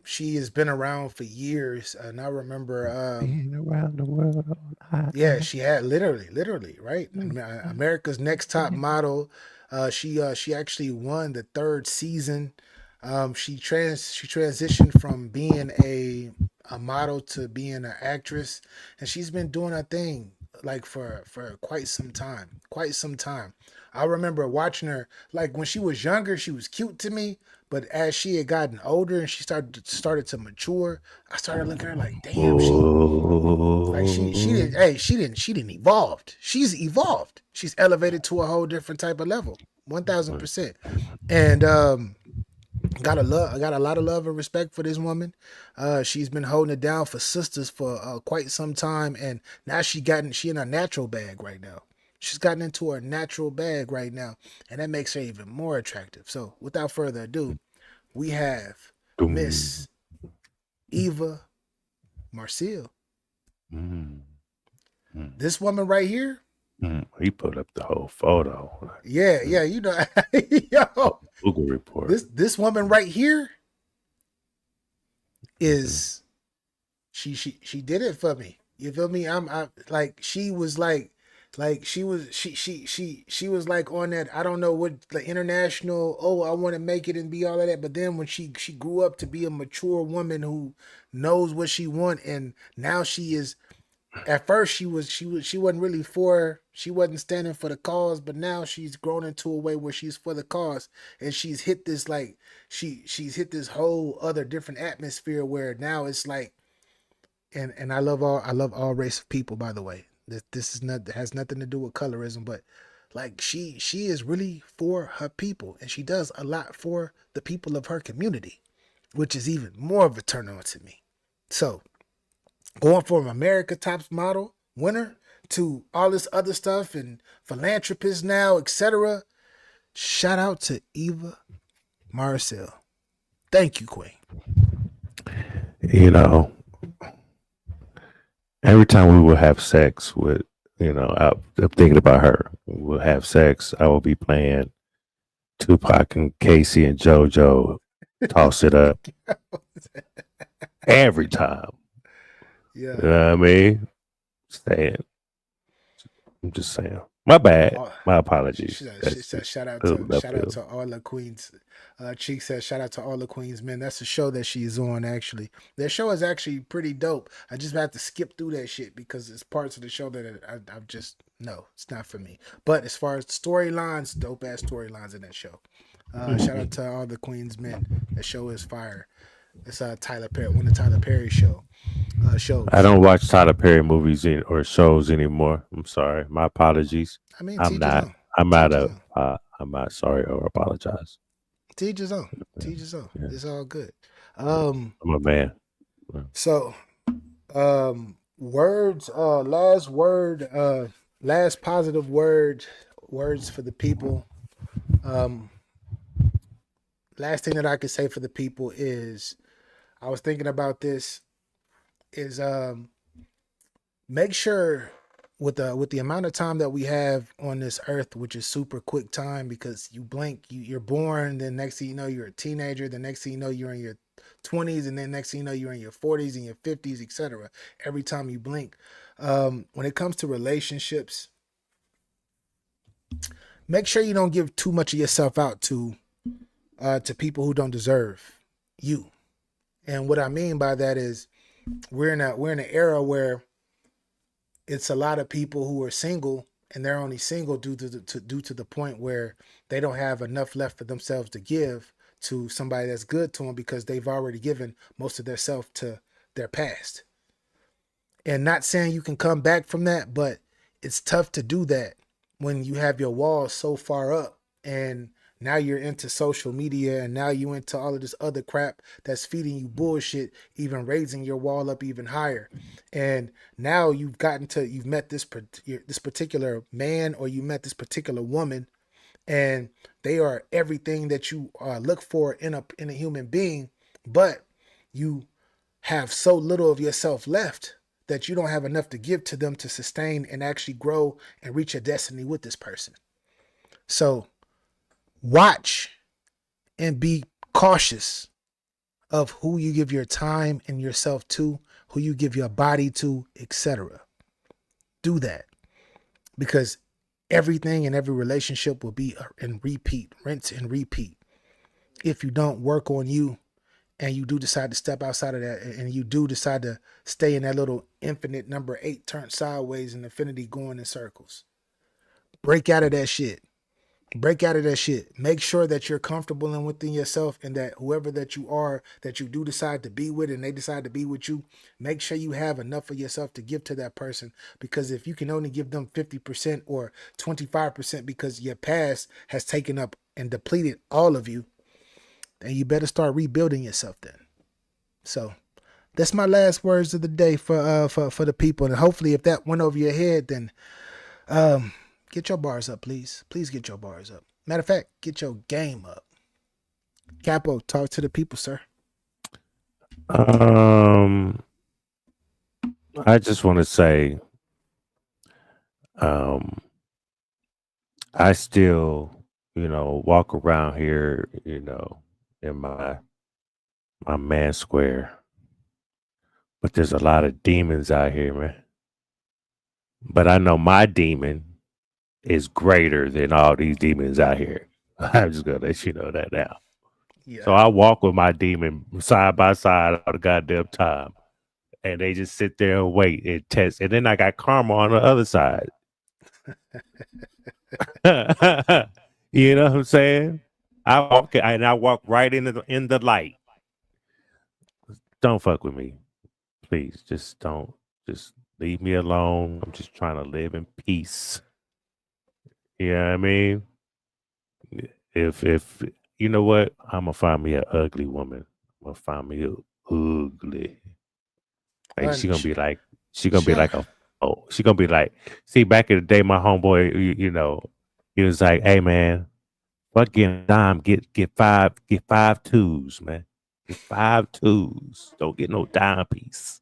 She has been around for years, and I remember being around the world. Yeah, she had literally, right? America's Next Top Model. She actually won the 3rd season. She transitioned from being a model to being an actress, and she's been doing her thing like for quite some time. I remember watching her, like when she was younger, she was cute to me. But as she had gotten older and she started to mature, I started looking at her like, damn, she didn't evolve. She's evolved. She's elevated to a whole different type of level, 1000%. And I got a lot of love and respect for this woman. She's been holding it down for sisters for quite some time, and now she in a natural bag right now. She's gotten into her natural bag right now, and that makes her even more attractive. So, without further ado, we have Miss Eva Marcille. This woman right here. He put up the whole photo. Yeah, you know, yo, Google report. This woman right here is she did it for me. You feel me? I'm like she was like she was like on that, I don't know what, the international, I want to make it and be all of that. But then when she grew up to be a mature woman who knows what she wants, and now she is. At first she wasn't really she wasn't standing for the cause, but now she's grown into a way where she's for the cause, and she's hit this like she's hit this whole other different atmosphere where now it's like, and I love all race of people, by the way. This is not, has nothing to do with colorism, but like she is really for her people, and she does a lot for the people of her community, which is even more of a turn on to me. So, going from America Top Model winner to all this other stuff and philanthropists now, etc. Shout out to Eva Marcel. Thank you, Queen. You know, every time we will have sex with, I'm thinking about her. We'll have sex. I will be playing Tupac and Casey and JoJo. Toss it up. Every time. Yeah. You know what I mean? I'm just saying. My bad. My apologies. She said, shout out to all the queens. Cheek says, shout out to all the queens men. That's the show that she's on, actually. That show is actually pretty dope. I just have to skip through that shit because it's parts of the show that I've just, no, it's not for me. But as far as storylines, dope ass storylines in that show. Shout out to all the queens men. That show is fire. It's Tyler Perry, one of Tyler Perry's shows. I don't watch Tyler Perry movies or shows anymore. I'm sorry. My apologies. I mean, I'm not sorry or apologize. Teach his own. Teach his own. Yeah. It's all good. I'm a man. So, words. Last word. Last positive words for the people. Last thing that I could say for the people is, I was thinking about this. Is make sure with the amount of time that we have on this earth, which is super quick time, because you blink, you're born, then next thing you know you're a teenager, the next thing you know you're in your 20s, and then next thing you know you're in your 40s and your 50s, etc. Every time you blink. When it comes to relationships, make sure you don't give too much of yourself out to people who don't deserve you. And what I mean by that is, we're in an era where it's a lot of people who are single, and they're only single due to the point where they don't have enough left for themselves to give to somebody that's good to them, because they've already given most of their self to their past. And not saying you can come back from that, but it's tough to do that when you have your walls so far up, and now you're into social media, and now you into all of this other crap that's feeding you bullshit, even raising your wall up even higher. And now you've met this particular man, or you met this particular woman, and they are everything that you look for in a human being, but you have so little of yourself left that you don't have enough to give to them to sustain and actually grow and reach your destiny with this person. So watch and be cautious of who you give your time and yourself to, who you give your body to, etc. Do that, because everything in every relationship will be in repeat, rinse and repeat. If you don't work on you, and you do decide to step outside of that, and you do decide to stay in that little infinite number 8 turned sideways in infinity going in circles, break out of that shit. Break out of that shit. Make sure that you're comfortable and within yourself, and that whoever that you are, that you do decide to be with, and they decide to be with you, make sure you have enough of yourself to give to that person. Because if you can only give them 50% or 25% because your past has taken up and depleted all of you, then you better start rebuilding yourself then. So that's my last words of the day for the people. And hopefully if that went over your head, then get your bars up, please. Please get your bars up. Matter of fact, get your game up. Capo, talk to the people, sir. I just want to say, I still, walk around here, in my man square, but there's a lot of demons out here, man. But I know my demon is greater than all these demons out here. I'm just gonna let you know that now. Yeah. So I walk with my demon side by side all the goddamn time, and they just sit there and wait and test. And then I got karma on the other side. You know what I'm saying? I walk right in the light. Don't fuck with me, please. Just don't. Just leave me alone. I'm just trying to live in peace. You know what I mean? If you know what, I'm gonna find me an ugly woman. I'm gonna find me ugly. Like she gonna be like a Oh, she gonna be like, see, back in the day, my homeboy, he was like, hey man, fuck getting a dime, get five twos, man. Get 5 twos. Don't get no dime piece.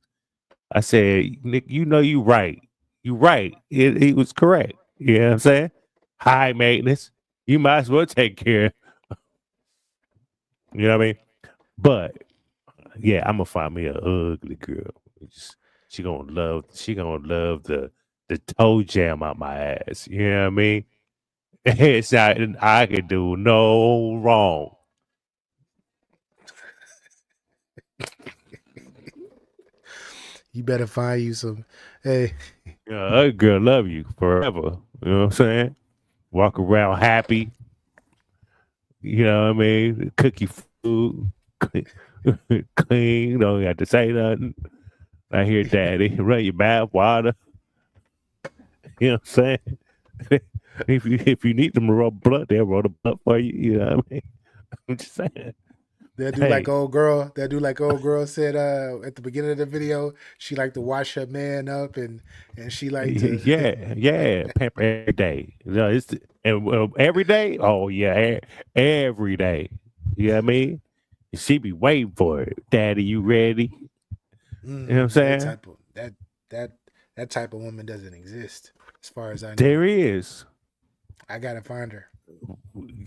I said, Nick, you right. You right. It was correct. You know what I'm saying? High maintenance. You might as well take care. You know what I mean? But yeah, I'm gonna find me a ugly girl. She gonna love the toe jam out my ass. You know what I mean? It's not I can do no wrong. You better find you some. Hey, A girl love you forever. You know what I'm saying? Walk around happy. You know what I mean? Cook you food. Clean. Don't have to say nothing. I hear daddy. Run your bath water. You know what I'm saying? if you need them to rub blood, they'll rub the blood for you. You know what I mean? I'm just saying. That do like old girl. That do like old girl said at the beginning of the video. She like to wash her man up and she like to pamper every day. Every day. Oh yeah, every day. You know what I mean? She be waiting for it. Daddy, you ready? You know what I'm saying? That type of woman doesn't exist, as far as I know. There is. I gotta find her.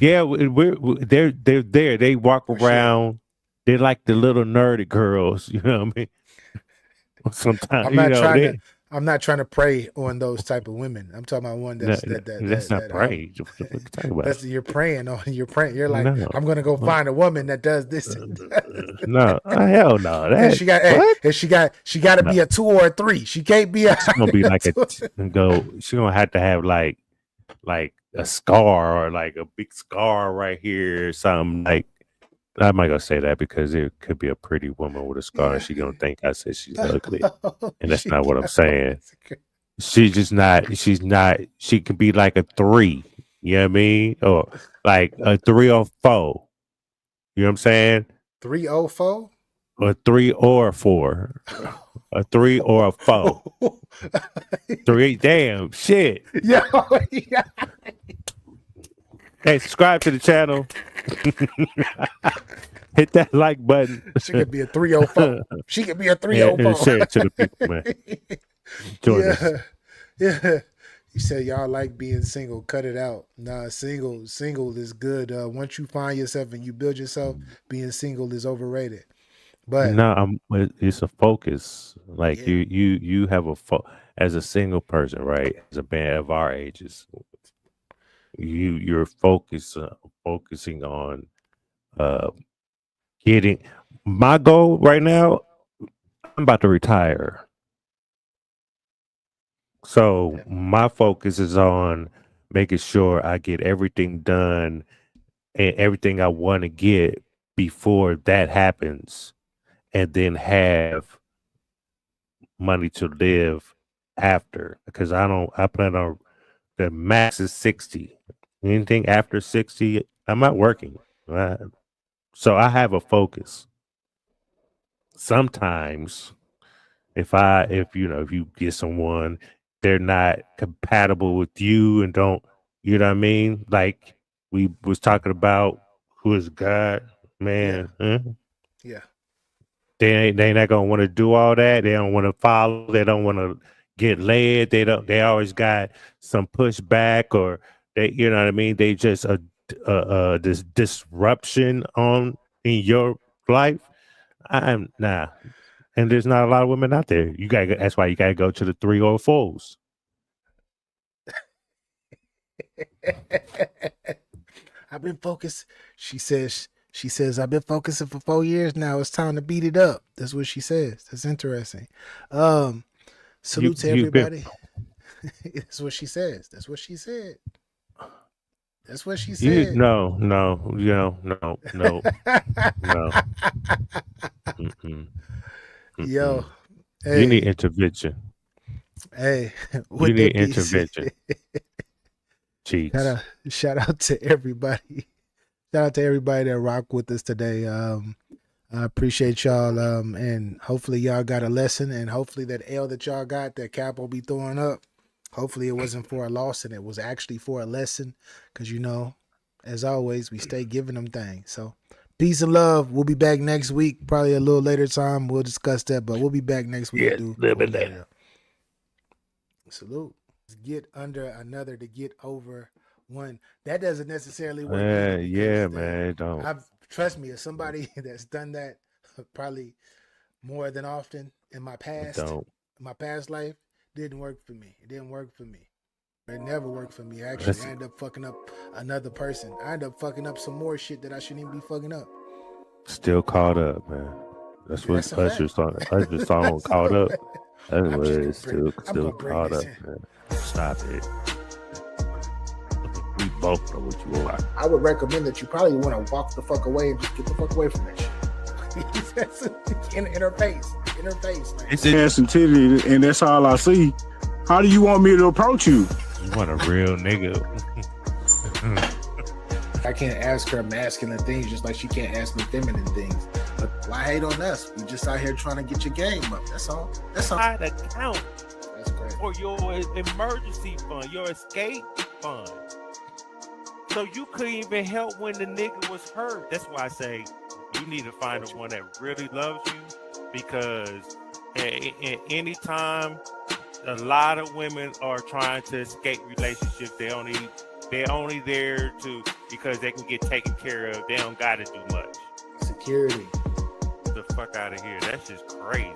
Yeah, they're there. They walk around. They're like the little nerdy girls. You know what I mean? Sometimes I'm not trying to prey on those type of women. I'm talking about one that's that's not prey. That's you're preying on. You're praying. You're like, I'm gonna go find a woman that does this. No, hell no. And she got to be a 2 or a 3. She can't be a. She's gonna be like she's gonna have to have like a scar or like a big scar right here or something. Like I'm not gonna say that because it could be a pretty woman with a scar and she's gonna think I said she's ugly. And that's not what I'm saying. She's not, she could be like a 3, you know what I mean? Or like a 3 or 4. You know what I'm saying? 3 or 4? A 3 or 4. A 3 or a 4. 3, damn shit. Yeah. Hey, subscribe to the channel. Hit that like button. She could be a 304. She could be a 304. Share it to the people, man. Join us. Yeah. You said y'all like being single. Cut it out. Nah, single is good. Once you find yourself and you build yourself, being single is overrated. But no, it's a focus. Like you have as a single person, right? As a man of our ages, you're focusing on getting. My goal right now, I'm about to retire. So my focus is on making sure I get everything done and everything I want to get before that happens, and then have money to live after. Because I plan on the max is 60. Anything after 60, I'm not working. So I have a focus. Sometimes if you get someone, they're not compatible with you and don't, you know what I mean? Like we was talking about who is God, man. Yeah. They not gonna want to do all that. They don't want to follow. They don't want to get led. They always got some pushback, or they, you know what I mean? They just this disruption in your life. I'm nah. And there's not a lot of women out there. That's why you gotta go to the 3 or 4s. I've been focused. She says, I've been focusing for 4 years now. It's time to beat it up. That's what she says. That's interesting. Salute to everybody. That's what she says. That's what she said. That's what she said. No. Yo, hey. You need intervention. Hey, you need intervention. Cheeks. Shout out to everybody. Shout out to everybody that rocked with us today. I appreciate y'all, and hopefully y'all got a lesson, and hopefully that L that y'all got, that Cap will be throwing up, hopefully it wasn't for a loss and it was actually for a lesson, because, you know, as always, we stay giving them things. So peace and love. We'll be back next week, probably a little later time. We'll discuss that, but we'll be back next week. Yeah, a little bit later. Salute. Get under another to get over one. That doesn't necessarily work either. Yeah, man. Don't. Trust me, as somebody that's done that probably more than often in my past, life, didn't work for me. It didn't work for me. It never worked for me. Actually, I ended up fucking up another person. I ended up fucking up some more shit that I shouldn't even be fucking up. Still caught up, man. That's what Usher's song caught up. That's what it is. Still caught up, man. Stop it. We both know what you are. I would recommend that you probably want to walk the fuck away and just get the fuck away from that shit. in her face. Like. It's ass and titty, and that's all I see. How do you want me to approach you? You want a real nigga. I can't ask her masculine things just like she can't ask me feminine things. But why hate on us? We just out here trying to get your game up. That's all. That's all. Account for your emergency fund, your escape fund. So you couldn't even help when the nigga was hurt. That's why I say you need to find the one that really loves you, because at any time, a lot of women are trying to escape relationships. They're only there because they can get taken care of. They don't got to do much. Security. Get the fuck out of here. That's just crazy.